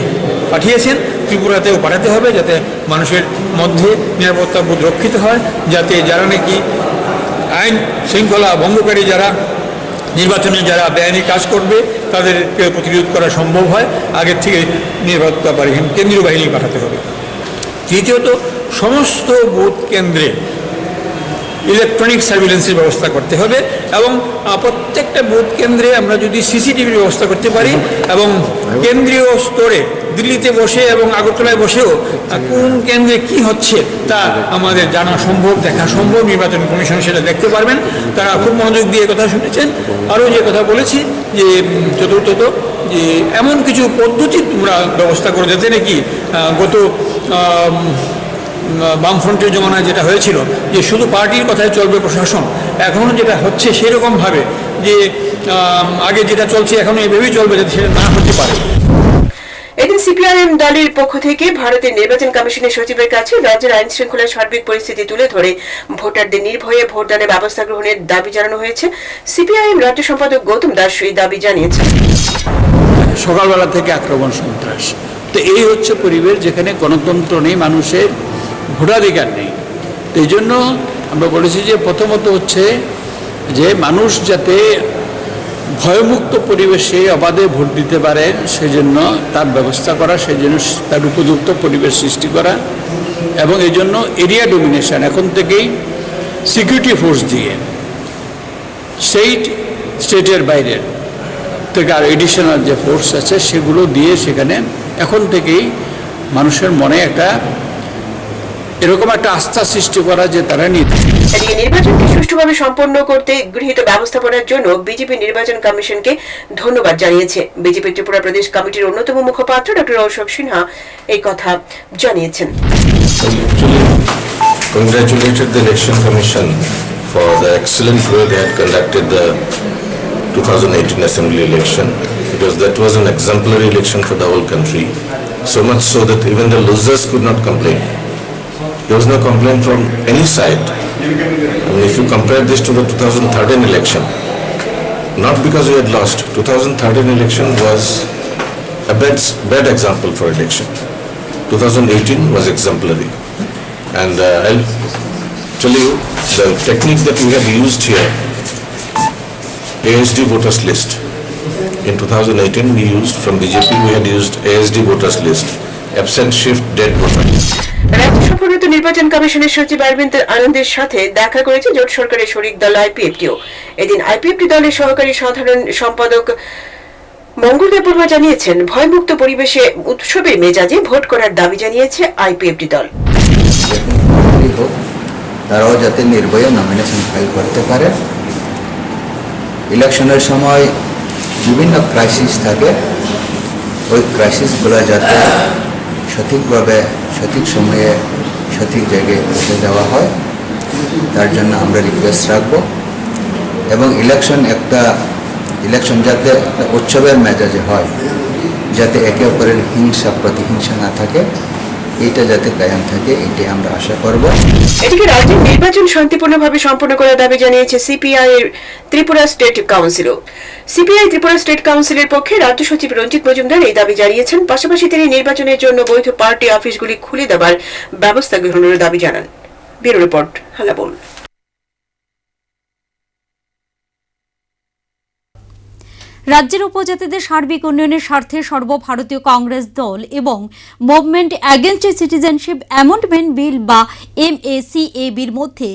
পাঠিয়েছেন, ত্রিপুরাতেও পাঠাতে হবে যাতে মানুষের মধ্যে নিরাপত্তা বোধ রক্ষিত হয়, যাতে যারা নাকি আইন শৃঙ্খলা ভঙ্গকারী যারা নির্বাচনে যারা বেআইনি কাজ করবে তাদেরকে প্রতিরোধ করা সম্ভব হয়। আগের থেকে নিরাপত্তা বাহিনী, কেন্দ্রীয় বাহিনী পাঠাতে হবে। তৃতীয়ত, সমস্ত বুথ কেন্দ্রে ইলেকট্রনিক সার্ভিলেন্সের ব্যবস্থা করতে হবে এবং প্রত্যেকটা বুথ কেন্দ্রে আমরা যদি সিসিটিভির ব্যবস্থা করতে পারি এবং কেন্দ্রীয় স্তরে দিল্লিতে বসে এবং আগরতলায় বসেও কোন কেন্দ্রে কি হচ্ছে তা আমাদের জানা সম্ভব, দেখা সম্ভব। নির্বাচন কমিশন সেটা দেখতে পারবেন। তারা খুব মনোযোগ দিয়ে কথা শুনেছেন। আরও যে কথা বলেছি যে চতুর্থত যে এমন কিছু পদ্ধতি তোমরা ব্যবস্থা করে যাতে নাকি গত বামফ্রন্টের জমানায় যেটা হয়েছিল যে শুধু পার্টির কথায় চলবে প্রশাসন, এখনও যেটা হচ্ছে সেরকমভাবে যে আগে যেটা চলছে এখনও এভাবেই চলবে, যাতে সেটা না হতে পারে। এদিন সিপিআইএম দলের পক্ষ থেকে ভারতের নির্বাচন কমিশনের সচিবের কাছে রাজ্যের আইন শৃঙ্খলার সার্বিক পরিস্থিতি তুলে ধরে ভোটারদের নির্ভয়ে ভোটদানের ব্যবস্থা গ্রহণের দাবি জানানো হয়েছে। সিপিআইএম রাজ্য সম্পাদক গৌতম দাস এই দাবি জানিয়েছেন। সকালবেলা থেকে আক্রমণ, সন্ত্রাস, তো এই হচ্ছে পরিবেশ যেখানে গণতন্ত্র নেই, মানুষের ভোটাধিকার নেই। তো এই জন্য আমরা বলেছি যে প্রথমত হচ্ছে যে মানুষ যাতে ভয়মুক্ত পরিবেশে অবাধে ভোট দিতে পারে সেজন্য তার ব্যবস্থা করা, সেজন্য তার উপযুক্ত পরিবেশ সৃষ্টি করা এবং এই জন্য এরিয়া ডোমিনেশন এখন থেকেই সিকিউরিটি ফোর্স দিয়ে স্টেটের বাইরের থেকে আর এডিশনাল যে ফোর্স আছে সেগুলো দিয়ে সেখানে এখন থেকেই মানুষের মনে একটা এরকম একটা আস্থা সৃষ্টি করা যে তারা এদিকে নির্বাচনকে সুষ্ঠুভাবে সম্পন্ন করতে গৃহীত ব্যবস্থাপনার জন্য বিজেপি নির্বাচন কমিশনকে ধন্যবাদ জানিয়েছে। বিজেপি ত্রিপুরা প্রদেশ কমিটির অন্যতম মুখপাত্র ডক্টর অশোক সিনহা এই কথা জানিয়েছেন। Congratulated the Election Commission for the excellent way they had conducted the 2018 Assembly election, because that was an exemplary election for the whole country, so much so that even the losers could not complain. There was no complaint from any side. I mean, if you compare this to the 2013 election, not because we had lost, 2013 election was a bad example for election. 2018 was exemplary. And I'll tell you the technique that we have used here, ASD voters list. In 2018 we used, from BJP we had used ASD voters list, absent, shift, dead voter. রাজ্য সফররত নির্বাচন কমিশনের সচিব অরবিন্দ আনন্দের সাথে দেখা করেছে জোট সরকারের শরিক দল আইপিএফটিও। এদিন আইপিএফটি দলের সহকারী সাধারণ সম্পাদক মঙ্গলদেব বর্মা জানিয়েছেন, ভয়মুক্ত পরিবেশে উৎসবের মেজাজে ভোট করার দাবি জানিয়েছে আইপিএফটি দল। তারাও যাতে নির্ভয়ে নমিনেশন ফাইল করতে পারে। ইলেকশনের সময় বিভিন্ন ক্রাইসিস থাকে, ওই ক্রাইসিসগুলো যাতে সঠিকভাবে সঠিক সময়ে সঠিক জায়গায় পৌঁছে দেওয়া হয়, তার জন্য আমরা রিকোয়েস্ট রাখব। এবং ইলেকশন যাতে একটা উৎসবের মেজাজে হয়, যাতে একে অপরের হিংসা প্রতিহিংসা না থাকে, এটা যাতে কায়েম থাকে, এটাই আমরা আশা করব। এদিকে রাজ্যের নির্বাচন শান্তিপূর্ণভাবে সম্পন্ন করার দাবি জানিয়েছে সিপিআই এর ত্রিপুরা স্টেট কাউন্সিলও। সিপিআই ত্রিপুরা স্টেট কাউন্সিলের পক্ষে রাজ্য সচিব রঞ্জিত মজুমদার এই দাবি জানিয়েছেন। পাশাপাশি তিনি নির্বাচনের জন্য বৈধ পার্টি অফিসগুলি খুলে দেওয়ার ব্যবস্থা গ্রহণের দাবি জানান। Bureau report, Hallabol. রাজ্যের উপজাতিদের সার্বিক উন্নয়নের স্বার্থে সর্বভারতীয় কংগ্রেস দল এবং movement against citizenship amendment bill বা MACABর মধ্যে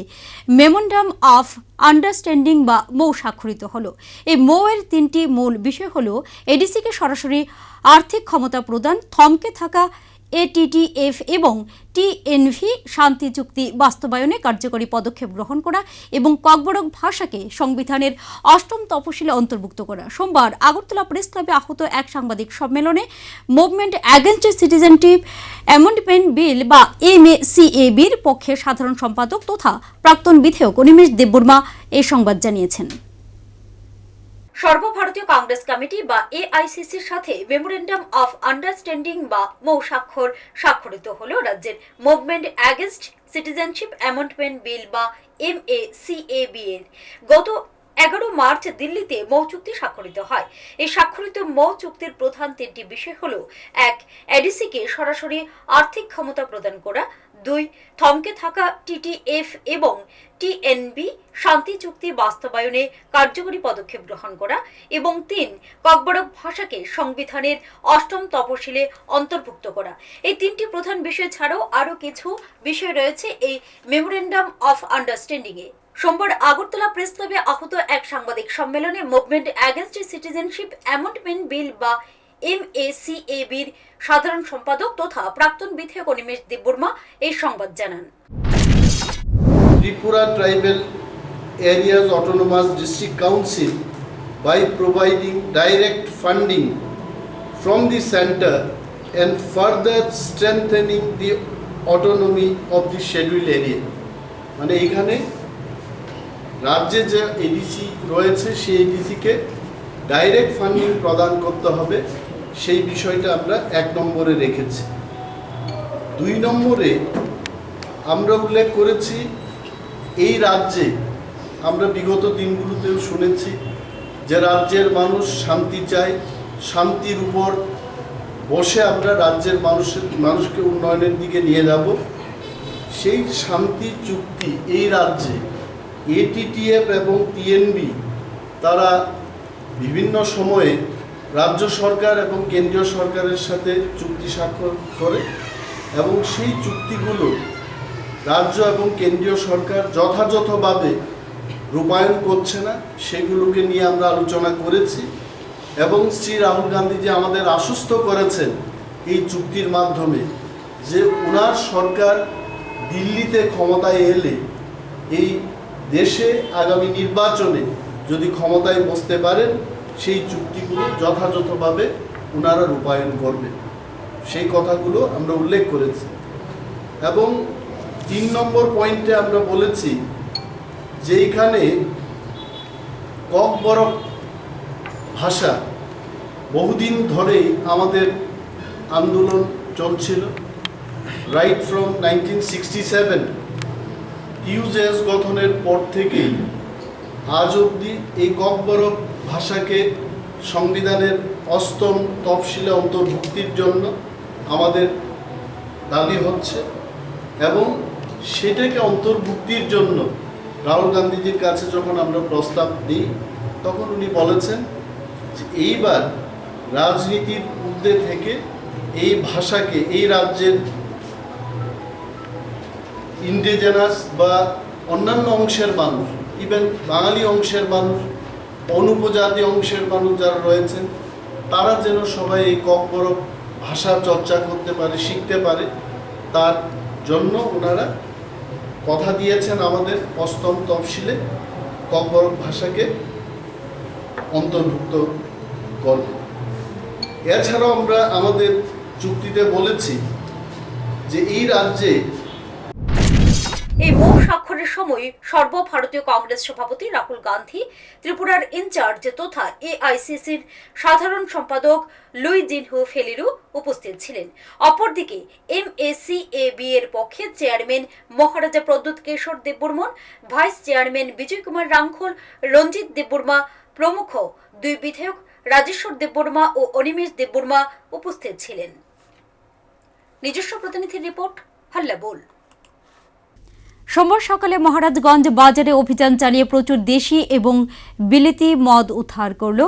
মেমোরান্ডাম অফ আন্ডারস্ট্যান্ডিং বা মৌ স্বাক্ষরিত হলো। এই মৌয়ের তিনটি মূল বিষয় হলো এডিসিকে সরাসরি আর্থিক ক্ষমতা প্রদান, থমকে থাকা ATTF এবং TNV শান্তি চুক্তি বাস্তবায়নে কার্যকরী পদক্ষেপ গ্রহণ করা এবং ককবরক ভাষাকে সংবিধানের 8ম তফসিলে অন্তর্ভুক্ত করা। সোমবার আগরতলা প্রেস ক্লাবে আহত এক সাংবাদিক সম্মেলনে movement against citizenship amendment bill বা MACABর পক্ষে সাধারণ সম্পাদক তথা প্রাক্তন বিধায়ক অনিমেষ দেববর্মা এই সংবাদ জানিয়েছেন। সর্বভারতীয় কংগ্রেস কমিটি বা AICCর সাথে মেমোরেন্ডাম অফ আন্ডারস্ট্যান্ডিং বা মৌ স্বাক্ষরিত হল রাজ্যের movement against citizenship amendment bill বা MACAB এর। গত 11 মার্চ দিল্লিতে মৌ চুক্তি স্বাক্ষরিত হয়। এই স্বাক্ষরিত মৌ চুক্তির প্রধান তিনটি বিষয় হল: 1. এডিসিকে সরাসরি আর্থিক ক্ষমতা প্রদান করা, 2. থমকে থাকা TTF এবং TNB শান্তি চুক্তি বাস্তবায়নে কার্যকরী পদক্ষেপ গ্রহণ করা এবং 3. ককবরক ভাষাকে সংবিধানের 8ম তফসিলে অন্তর্ভুক্ত করা। এই তিনটি প্রধান বিষয় ছাড়াও আরও কিছু বিষয় রয়েছে এই মেমোরেন্ডাম অফ আন্ডারস্ট্যান্ডিং এ। সোমবার আগরতলা প্রেস ক্লাবে আহত এক সাংবাদিক সম্মেলনে movement against citizenship amendment bill বা MACABর সাধারণ সম্পাদক তথা প্রাক্তন বিধায়ক অনিমেষ দেববর্মা এই সংবাদ জানান। Tripura Tribal Areas Autonomous District Council, by providing direct funding from the center and further strengthening the autonomy of the scheduled area. মানে এখানে রাজ্যে যে এডিসি রয়েছে সেই এডিসিকে ডাইরেক্ট ফান্ডিং প্রদান করতে হবে, সেই বিষয়টা আমরা 1 নম্বরে রেখেছি। 2 নম্বরে আমরা উল্লেখ করেছি এই রাজ্যে আমরা বিগত দিনগুলোতেও শুনেছি যে রাজ্যের মানুষ শান্তি চায়, শান্তির উপর বসে আমরা রাজ্যের মানুষকে উন্নয়নের দিকে নিয়ে যাব। সেই শান্তি চুক্তি এই রাজ্যে ATTF এবং TNB তারা বিভিন্ন সময়ে রাজ্য সরকার এবং কেন্দ্রীয় সরকারের সাথে চুক্তি স্বাক্ষর করে এবং সেই চুক্তিগুলো রাজ্য এবং কেন্দ্রীয় সরকার যথাযথভাবে রূপায়ণ করছে না, সেগুলোকে নিয়ে আমরা আলোচনা করেছি এবং শ্রী রাহুল গান্ধীজি আমাদের আশ্বস্ত করেছেন এই চুক্তির মাধ্যমে যে ওনার সরকার দিল্লিতে ক্ষমতায় এলে এই দেশে আগামী নির্বাচনে যদি ক্ষমতায় বসতে পারেন সেই চুক্তিগুলো যথাযথভাবে ওনারা রূপায়ণ করবেন, সেই কথাগুলো আমরা উল্লেখ করেছি। এবং 3 নম্বর পয়েন্টে আমরা বলেছি যে এইখানে ককবরক ভাষা বহুদিন ধরেই আমাদের আন্দোলন চলছিল। রাইট ফ্রম 1967 টিউজেস গঠনের পর থেকেই আজ অবধি এই ককবরক ভাষাকে সংবিধানের 8ম তফসিলে অন্তর্ভুক্তির জন্য আমাদের দাবি হচ্ছে এবং সেটাকে অন্তর্ভুক্তির জন্য রাহুল গান্ধীজির কাছে যখন আমরা প্রস্তাব দিই তখন উনি বলেছেন যে এইবার রাজনীতির ঊর্ধ্বে থেকে এই ভাষাকে এই রাজ্যের ইন্ডিজেনাস বা অন্যান্য অংশের মানুষ, ইভেন বাঙালি অংশের মানুষ, অনুপজাতি অংশের মানুষ যারা রয়েছেন তারা যেন সবাই এই ককবরক ভাষা চর্চা করতে পারে, শিখতে পারে, তার জন্য ওনারা কথা দিয়েছেন আমাদের অষ্টম তফসিলে ককবরক ভাষাকে অন্তর্ভুক্ত করবে। এছাড়াও আমরা আমাদের চুক্তিতে বলেছি যে এই রাজ্যে এই মৌ স্বাক্ষরের সময় সর্বভারতীয় কংগ্রেস সভাপতি রাহুল গান্ধী, ত্রিপুরার ইনচার্জ তথা এআইসিসির সাধারণ সম্পাদক লুই জিনহু ফেলিরু উপস্থিত ছিলেন। অপরদিকে এমএসিএবি এর পক্ষে চেয়ারম্যান মহারাজা প্রদ্যুৎ কেশর দেববর্মন, ভাইস চেয়ারম্যান বিজয় কুমার রাঙ্খল, রঞ্জিত দেববর্মা প্রমুখ দুই বিধায়ক রাজেশ্বর দেববর্মা ও অনিমেষ দেববর্মা উপস্থিত ছিলেন। নিজস্ব প্রতিনিধির রিপোর্ট, হাল্লা বল। সোমবার সকালে মহারাজগঞ্জ বাজারে অভিযান চালিয়ে প্রচুর দেশি এবং বিলেতি মদ উদ্ধার করল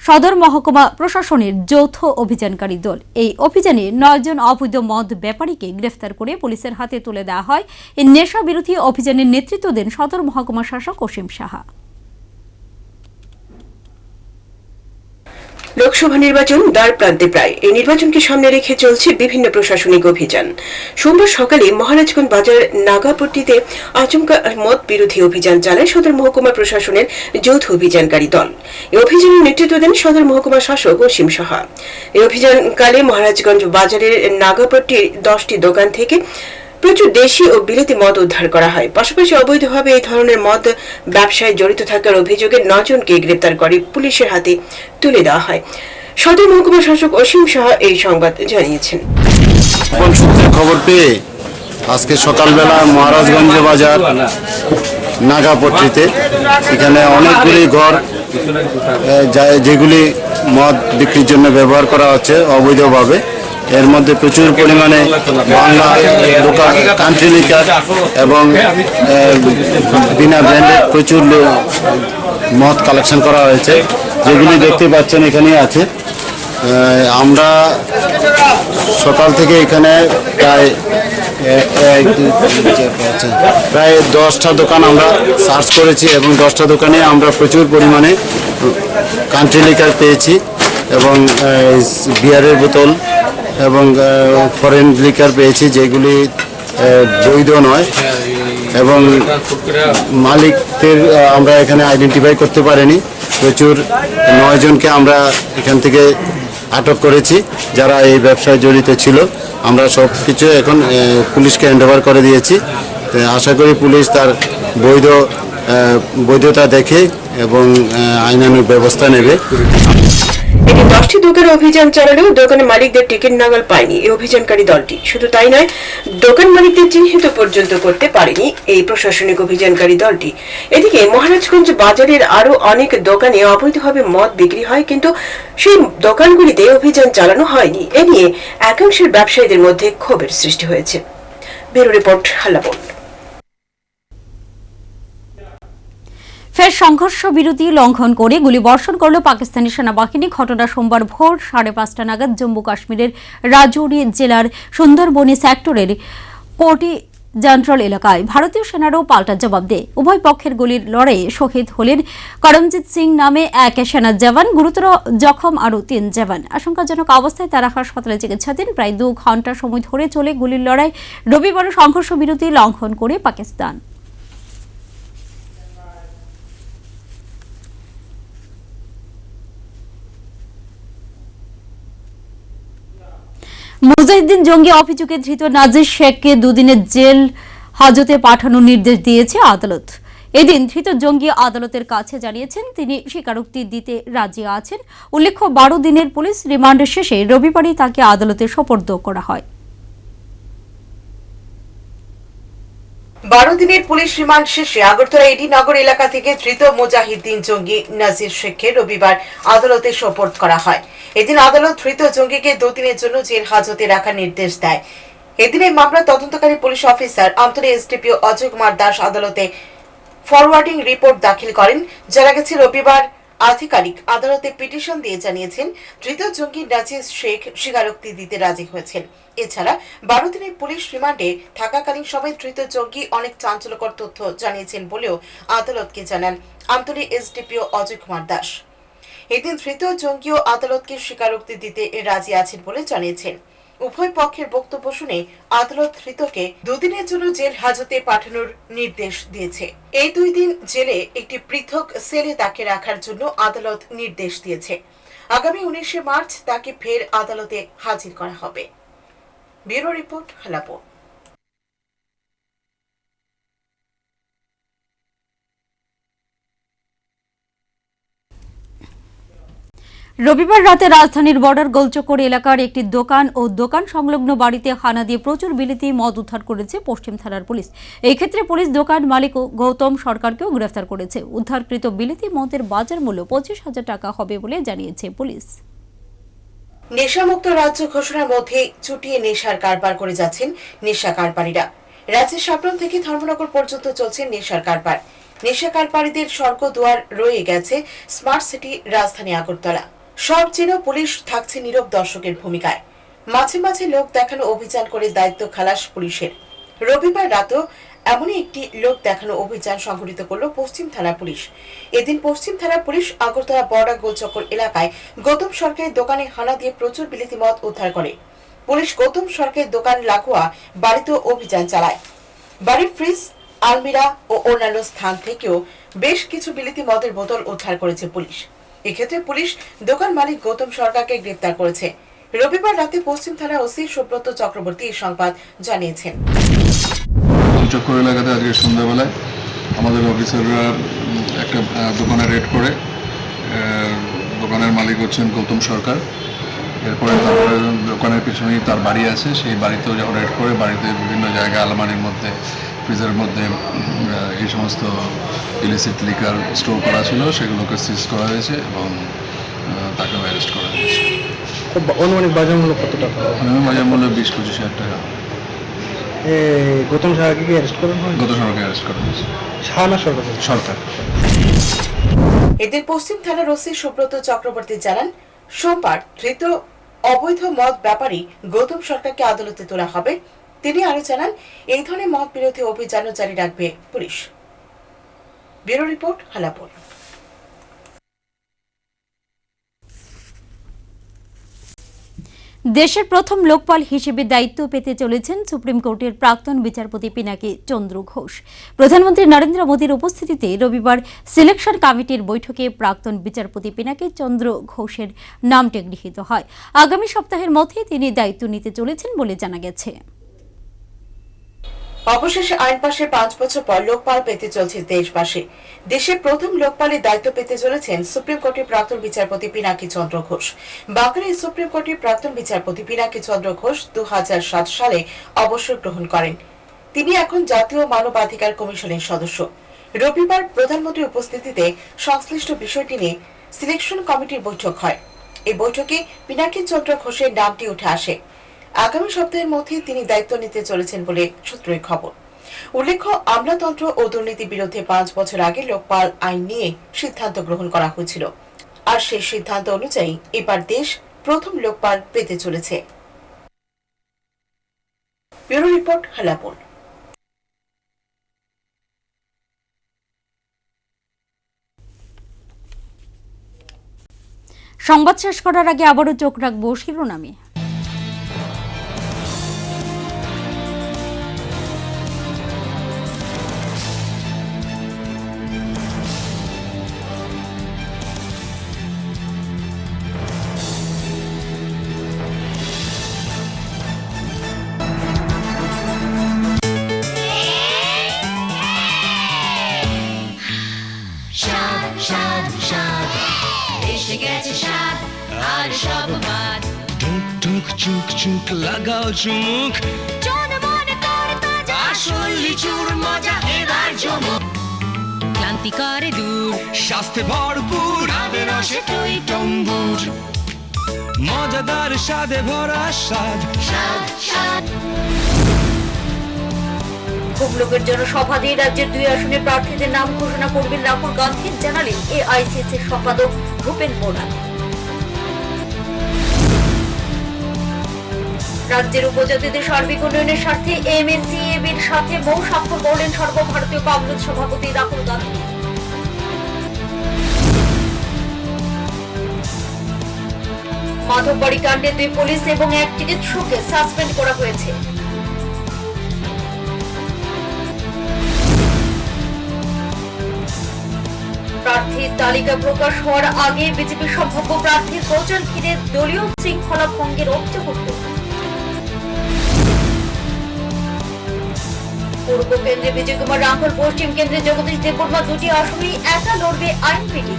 সদর মহকুমা প্রশাসনের যৌথ অভিযানকারী দল। এই অভিযানে 9 জন অবৈধ মদ ব্যাপারীকে গ্রেফতার করে পুলিশের হাতে তুলে দেওয়া হয়। এই নেশা বিরোধী অভিযানের নেতৃত্ব দেন সদর মহকুমা শাসক অসীম সাহা। লোকসভা নির্বাচন দ্বার প্রান্তে প্রায়। এই নির্বাচনকে সামনে রেখে চলছে বিভিন্ন প্রশাসনিক অভিযান। সোমবার সকালে মহারাজগঞ্জ বাজার নাগাপট্টিতে আচমকা মদ বিরোধী অভিযান চালায় সদর মহকুমা প্রশাসনের যৌথ অভিযানকারী দল। এই অভিযানের নেতৃত্ব দেন সদর মহকুমা শাসক অসীম সাহা। এই অভিযানকালে মহারাজগঞ্জ বাজারের নাগাপট্টির 10টি দোকান থেকে প্রচুর দেশি ও বিলেতি মদ উদ্ধার করা হয়। পাশাপাশি অবৈধভাবে এই ধরনের মদ ব্যবসায় জড়িত থাকার অভিযোগে 9 জনকে গ্রেপ্তার করে পুলিশের হাতে তুলে দেওয়া হয়। সদর মহকুমা শাসক অসীম সাহা এই সংবাদ জানিয়েছেন। সূত্রে খবর পেয়ে আজকে সকালবেলা মহারাজগঞ্জ বাজার নাগাপট্টিতে এখানে অনেকগুলি ঘর যেগুলি মদ বিক্রির জন্য ব্যবহার করা হচ্ছে অবৈধভাবে, এর মধ্যে প্রচুর পরিমাণে বাংলা দোকান, কান্ট্রি লিকার এবং বিনা ব্র্যান্ডের প্রচুর মদ কালেকশন করা হয়েছে, যেগুলি দেখতে পাচ্ছেন এখানে আছে। আমরা সকাল থেকে এখানে প্রায় 10টা দোকান আমরা সার্চ করেছি এবং 10টা দোকানে আমরা প্রচুর পরিমাণে কান্ট্রি লিকার পেয়েছি এবং বিয়ারের বোতল এবং ফরেন লিকার পেয়েছি, যেগুলি বৈধ নয় এবং মালিকদের আমরা এখানে আইডেন্টিফাই করতে পারিনি। প্রচুর 9 জনকে আমরা এখান থেকে আটক করেছি যারা এই ব্যবসায় জড়িত ছিল। আমরা সব কিছু এখন পুলিশকে হ্যান্ডওভার করে দিয়েছি। আশা করি পুলিশ তার বৈধতা দেখে এবং আইনানুগ ব্যবস্থা নেবে। এটি 10টি দোকানে অভিযান চালালেও দোকানের মালিকদের টিকিট নাগাল পায়নি এই অভিযানকারী দলটি। শুধু তাই নয়, দোকান মালিকদের চিহ্নিত পর্যন্ত করতে পারেনি এই প্রশাসনিক অভিযানকারী দলটি। এদিকে মহারাজগঞ্জ বাজারের আরো অনেক দোকানে অবৈধভাবে মদ বিক্রি হয়, কিন্তু সেই দোকানগুলিতে অভিযান চালানো হয়নি। এ নিয়ে একাংশের ব্যবসায়ীদের মধ্যে ক্ষোভের সৃষ্টি হয়েছে। Bureau report, Hallabol. ফের সংঘর্ষ বিরতি লঙ্ঘন করে গুলিবর্ষণ করল পাকিস্তানি সেনাবাহিনী। ঘটনা সোমবার ভোর 5:30 নাগাদ জম্মু কাশ্মীরের রাজৌরি জেলার সুন্দরবনী সেক্টরের কোটি জান্ট্রল এলাকায়। ভারতীয় সেনারও পাল্টা জবাব দেয়। উভয় পক্ষের গুলির লড়াইয়ে শহীদ হলেন করমজিৎ সিং নামে এক সেনা জওয়ান। গুরুতর জখম আরও 3 জওয়ান। আশঙ্কাজনক অবস্থায় তারা হাসপাতালে চিকিৎসাধীন। প্রায় 2 ঘণ্টা সময় ধরে চলে গুলির লড়াই। রবিবার সংঘর্ষ বিরতি লঙ্ঘন করে পাকিস্তান। মুজাহিদ্দিন জঙ্গি অভিযোগে ধৃত নাজির শেখকে 2 দিনের জেল হাজতে পাঠানোর নির্দেশ দিয়েছে আদালত। এদিন ধৃত জঙ্গি আদালতের কাছে জানিয়েছেন তিনি স্বীকারোক্তি দিতে রাজি আছেন। উল্লেখ্য 12 দিনের পুলিশ রিমান্ড শেষে রবিবারই তাকে আদালতে সোপর্দ করা হয়। 12 দিনের পুলিশ রিমান্ড শেষে আগরতলা এডি নগর এলাকা থেকে ধৃত মুজাহিদ্দিন জঙ্গি নাজির শেখকে রবিবার আদালতে সোপর্দ করা হয়। এদিন আদালত ধৃত জঙ্গিকে 2 দিনের জন্য জেল হাজতে রাখার নির্দেশ দেয়। এদিন এই মামলার তদন্তকারী police officer Amtali SDPO Ajay Kumar Das আদালতে ফরওয়ার্ডিং রিপোর্ট দাখিল করেন। জানা গেছে রবিবার আধিকারিক আদালতে পিটিশন দিয়ে জানিয়েছেন ধৃত জঙ্গি নাজির শেখ স্বীকারোক্তি দিতে রাজি হয়েছেন। এছাড়া 12 দিনের পুলিশ রিমান্ডে থাকাকালীন সময় ধৃত জঙ্গি অনেক চাঞ্চল্যকর তথ্য জানিয়েছেন বলেও আদালতকে জানান আমতলী এসডিপিও অজয় কুমার দাস। এদিন ধৃত জঙ্গিও আদালতকে স্বীকারোক্তি দিতে রাজি আছেন বলে জানিয়েছেন। উভয় পক্ষের বক্তব্য শুনে আদালত ধৃতকে 2 দিনের জন্য জেল হাজতে পাঠানোর নির্দেশ দিয়েছে। এই 2 দিন জেলে একটি পৃথক সেলে তাকে রাখার জন্য আদালত নির্দেশ দিয়েছে। আগামী 19শে মার্চ তাকে ফের আদালতে হাজির করা হবে। Bureau report, Hallabol. রবিবার রাতে রাজধানীর বর্ডার গোলচক্কর এলাকার একটি দোকান ও দোকান সংলগ্ন বাড়িতে হানা দিয়ে প্রচুর বিলিতি মদ উদ্ধার করেছে পশ্চিম থানার পুলিশ। এই ক্ষেত্রে পুলিশ দোকান মালিক গৌতম সরকারকেও গ্রেফতার করেছে। উদ্ধারকৃত বিলিতি মদের বাজার মূল্য 25,000 টাকা হবে বলে জানিয়েছে পুলিশ। নেশামুক্ত রাজ্য ঘোষণার মধ্যে চুটিয়ে নেশার কারবার করে যাচ্ছেন নেশা কারবারিরা। রাজ্যের সাবরুম থেকে ধর্মনগর পর্যন্ত চলছে নেশার কারবার। নেশা কারবারিদের স্বর্গদুয়ার রয়ে গেছে স্মার্ট সিটি রাজধানী আগরতলা। সব জেনেও পুলিশ থাকছে নীরব দর্শকের ভূমিকায়। মাঝে মাঝে লোক দেখানো অভিযান করে দায়িত্ব খালাস পুলিশের। রবিবার রাতেও এমনই একটি লোক দেখানো অভিযান সংঘটিত করল পশ্চিম থানা পুলিশ। এদিন পশ্চিম থানা পুলিশ আগরতলা বর্ডার গোলচক্কর এলাকায় গৌতম সরকারের দোকানে হানা দিয়ে প্রচুর বিলিতি মদ উদ্ধার করে। পুলিশ গৌতম সরকারের দোকান লাগোয়া বাড়িতেও অভিযান চালায়। বাড়ির ফ্রিজ, আলমিরা ও অন্যান্য স্থান থেকেও বেশ কিছু বিলিতি মদের বোতল উদ্ধার করেছে পুলিশ। এক্ষেত্রে পুলিশ দোকান মালিক গৌতম সরকারকে গ্রেফতার করেছে। রবিবার রাতে পশ্চিম থানা ওসি সুব্রত চক্রবর্তী এই সংবাদ জানিয়েছেন। চক্কর এলাকাতে আজকে সন্ধ্যাবেলায় আমাদের অফিসাররা একটা দোকানে রেড করে। দোকানের মালিক হচ্ছেন গৌতম সরকার। এরপরে তারপরে দোকানের পিছনেই তার বাড়ি আছে, সেই বাড়িতেও যখন রেড করে বাড়িতে বিভিন্ন জায়গায় আলমারির মধ্যে, ফ্রিজের মধ্যে এই সমস্ত ইলিসিট লিকার স্টোর করা ছিল, সেগুলোকে সিজ করা হয়েছে এবং তাকেও অ্যারেস্ট করা হয়েছে। অনুমানিক বাজার মূল্য কত টাকা? অনুমানিক বাজার মূল্য 20-25,000 টাকা। গৌতম সরকারকে অ্যারেস্ট করা হয়েছে? গৌতম সরকারকে অ্যারেস্ট করা হয়েছে। শাহানা সরকার? সরকার। এদের পশ্চিম থানার ওসি সুব্রত চক্রবর্তী জানান, সোমবার ধৃত অবৈধ মদ ব্যাপারী গৌতম সরকারকে আদালতে তোলা হবে। তিনি আরো জানান, এই ধরনের মদ বিরোধী অভিযানও জারি রাখবে পুলিশ। Bureau report, হালাপুর। দেশের প্রথম লোকপাল হিসেবে দায়িত্ব পেতে চলেছেন সুপ্রিম কোর্টের প্রাক্তন বিচারপতি পিনাকি চন্দ্র ঘোষ। প্রধানমন্ত্রী নরেন্দ্র মোদীর উপস্থিতিতে রবিবার সিলেকশন কমিটির বৈঠকে প্রাক্তন বিচারপতি পিনাকি চন্দ্র ঘোষের নামটি গৃহীত হয়। আগামী সপ্তাহের মধ্যে তিনি দায়িত্ব নিতে চলেছেন বলে জানা গেছে। অবশেষে আইন পাশে 5 বছর পর লোকপাল পেতে চলছে দেশবাসী। দেশের প্রথম লোকপালের দায়িত্ব পেতে চলেছেন সুপ্রিম কোর্টের প্রাক্তন বিচারপতি পিনাকি চন্দ্র ঘোষ। বাংলাদেশ সুপ্রিম কোর্টের প্রাক্তন বিচারপতি পিনাকি চন্দ্র ঘোষ 2007 সালে অবসর গ্রহণ করেন। তিনি এখন জাতীয় মানবাধিকার কমিশনের সদস্য। রবিবার প্রধানমন্ত্রীর উপস্থিতিতে সংশ্লিষ্ট বিষয়টি নিয়ে সিলেকশন কমিটির বৈঠক হয়। এই বৈঠকে পিনাকি চন্দ্র ঘোষের নামটি উঠে আসে। আগামী সপ্তাহের মধ্যে তিনি দায়িত্ব নিতে চলেছেন বলে সূত্রের খবর। উল্লেখ্য, আমলাতন্ত্র ও দুর্নীতি বিরুদ্ধে 5 বছর আগে লোকপাল আইন নিয়ে সিদ্ধান্ত গ্রহণ করা হয়েছিল। আর সেই সিদ্ধান্ত অনুযায়ী এবার দেশ প্রথম লোকপাল পেতে চলেছে। Bureau report, Hallabol. সংবাদ শেষ করার আগে আবারও চোখ রাখবো শিরোনামে। চুক চুক লাগাও চুমুক, আসল লিচুর মজা এবার জমুক। ক্লান্তি করে দূর, স্বাস্থ্যে ভরপুর, আমের রসে টই টম্বুর, মজাদার স্বাদে ভরা স্বাদ। হোমলোকের জন্য সভা দিয়ে রাজ্যের 2 আসনের প্রার্থীদের নাম ঘোষণা করবেন রাহুল গান্ধী, জানালেন এআইসিসির সম্পাদক ভূপেন বোরা। রাজ্যের উপজাতিদের সার্বিক উন্নয়নের স্বার্থে এমএসসিএবির সাথে মৌ স্বাক্ষর করলেন সর্বভারতীয় কংগ্রেস সভাপতি রাহুল গান্ধী। মাধববাড়ি কাণ্ডে 2 পুলিশ এবং 1 চিকিৎসককে সাসপেন্ড করা হয়েছে। প্রার্থীর তালিকা প্রকাশ হওয়ার আগে বিজেপি সম্ভাব্য প্রার্থীর প্রচার ঘিরে দলীয় শৃঙ্খলা ভঙ্গের অভিযোগ উঠল। পূর্ব কেন্দ্রে বিজয় কুমার রাঙ্কল, পশ্চিম কেন্দ্রে জগদীশ দেববর্মা 2টি আসনেই একা লড়বে আইনপিটি।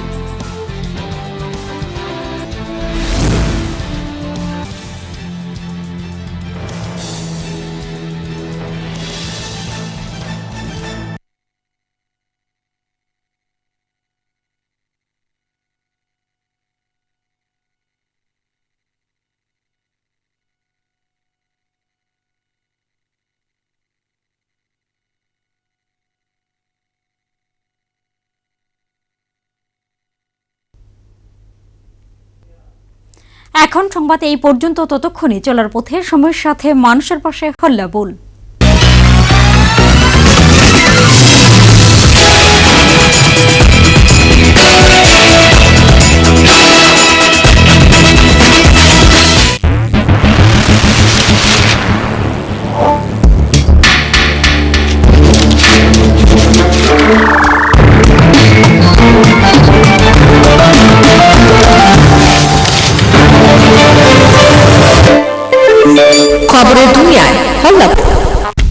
এখন সংবাদ এই পর্যন্ত। ততক্ষণে চলার পথে সময়ের সাথে মানুষের পাশে হল্লা বল।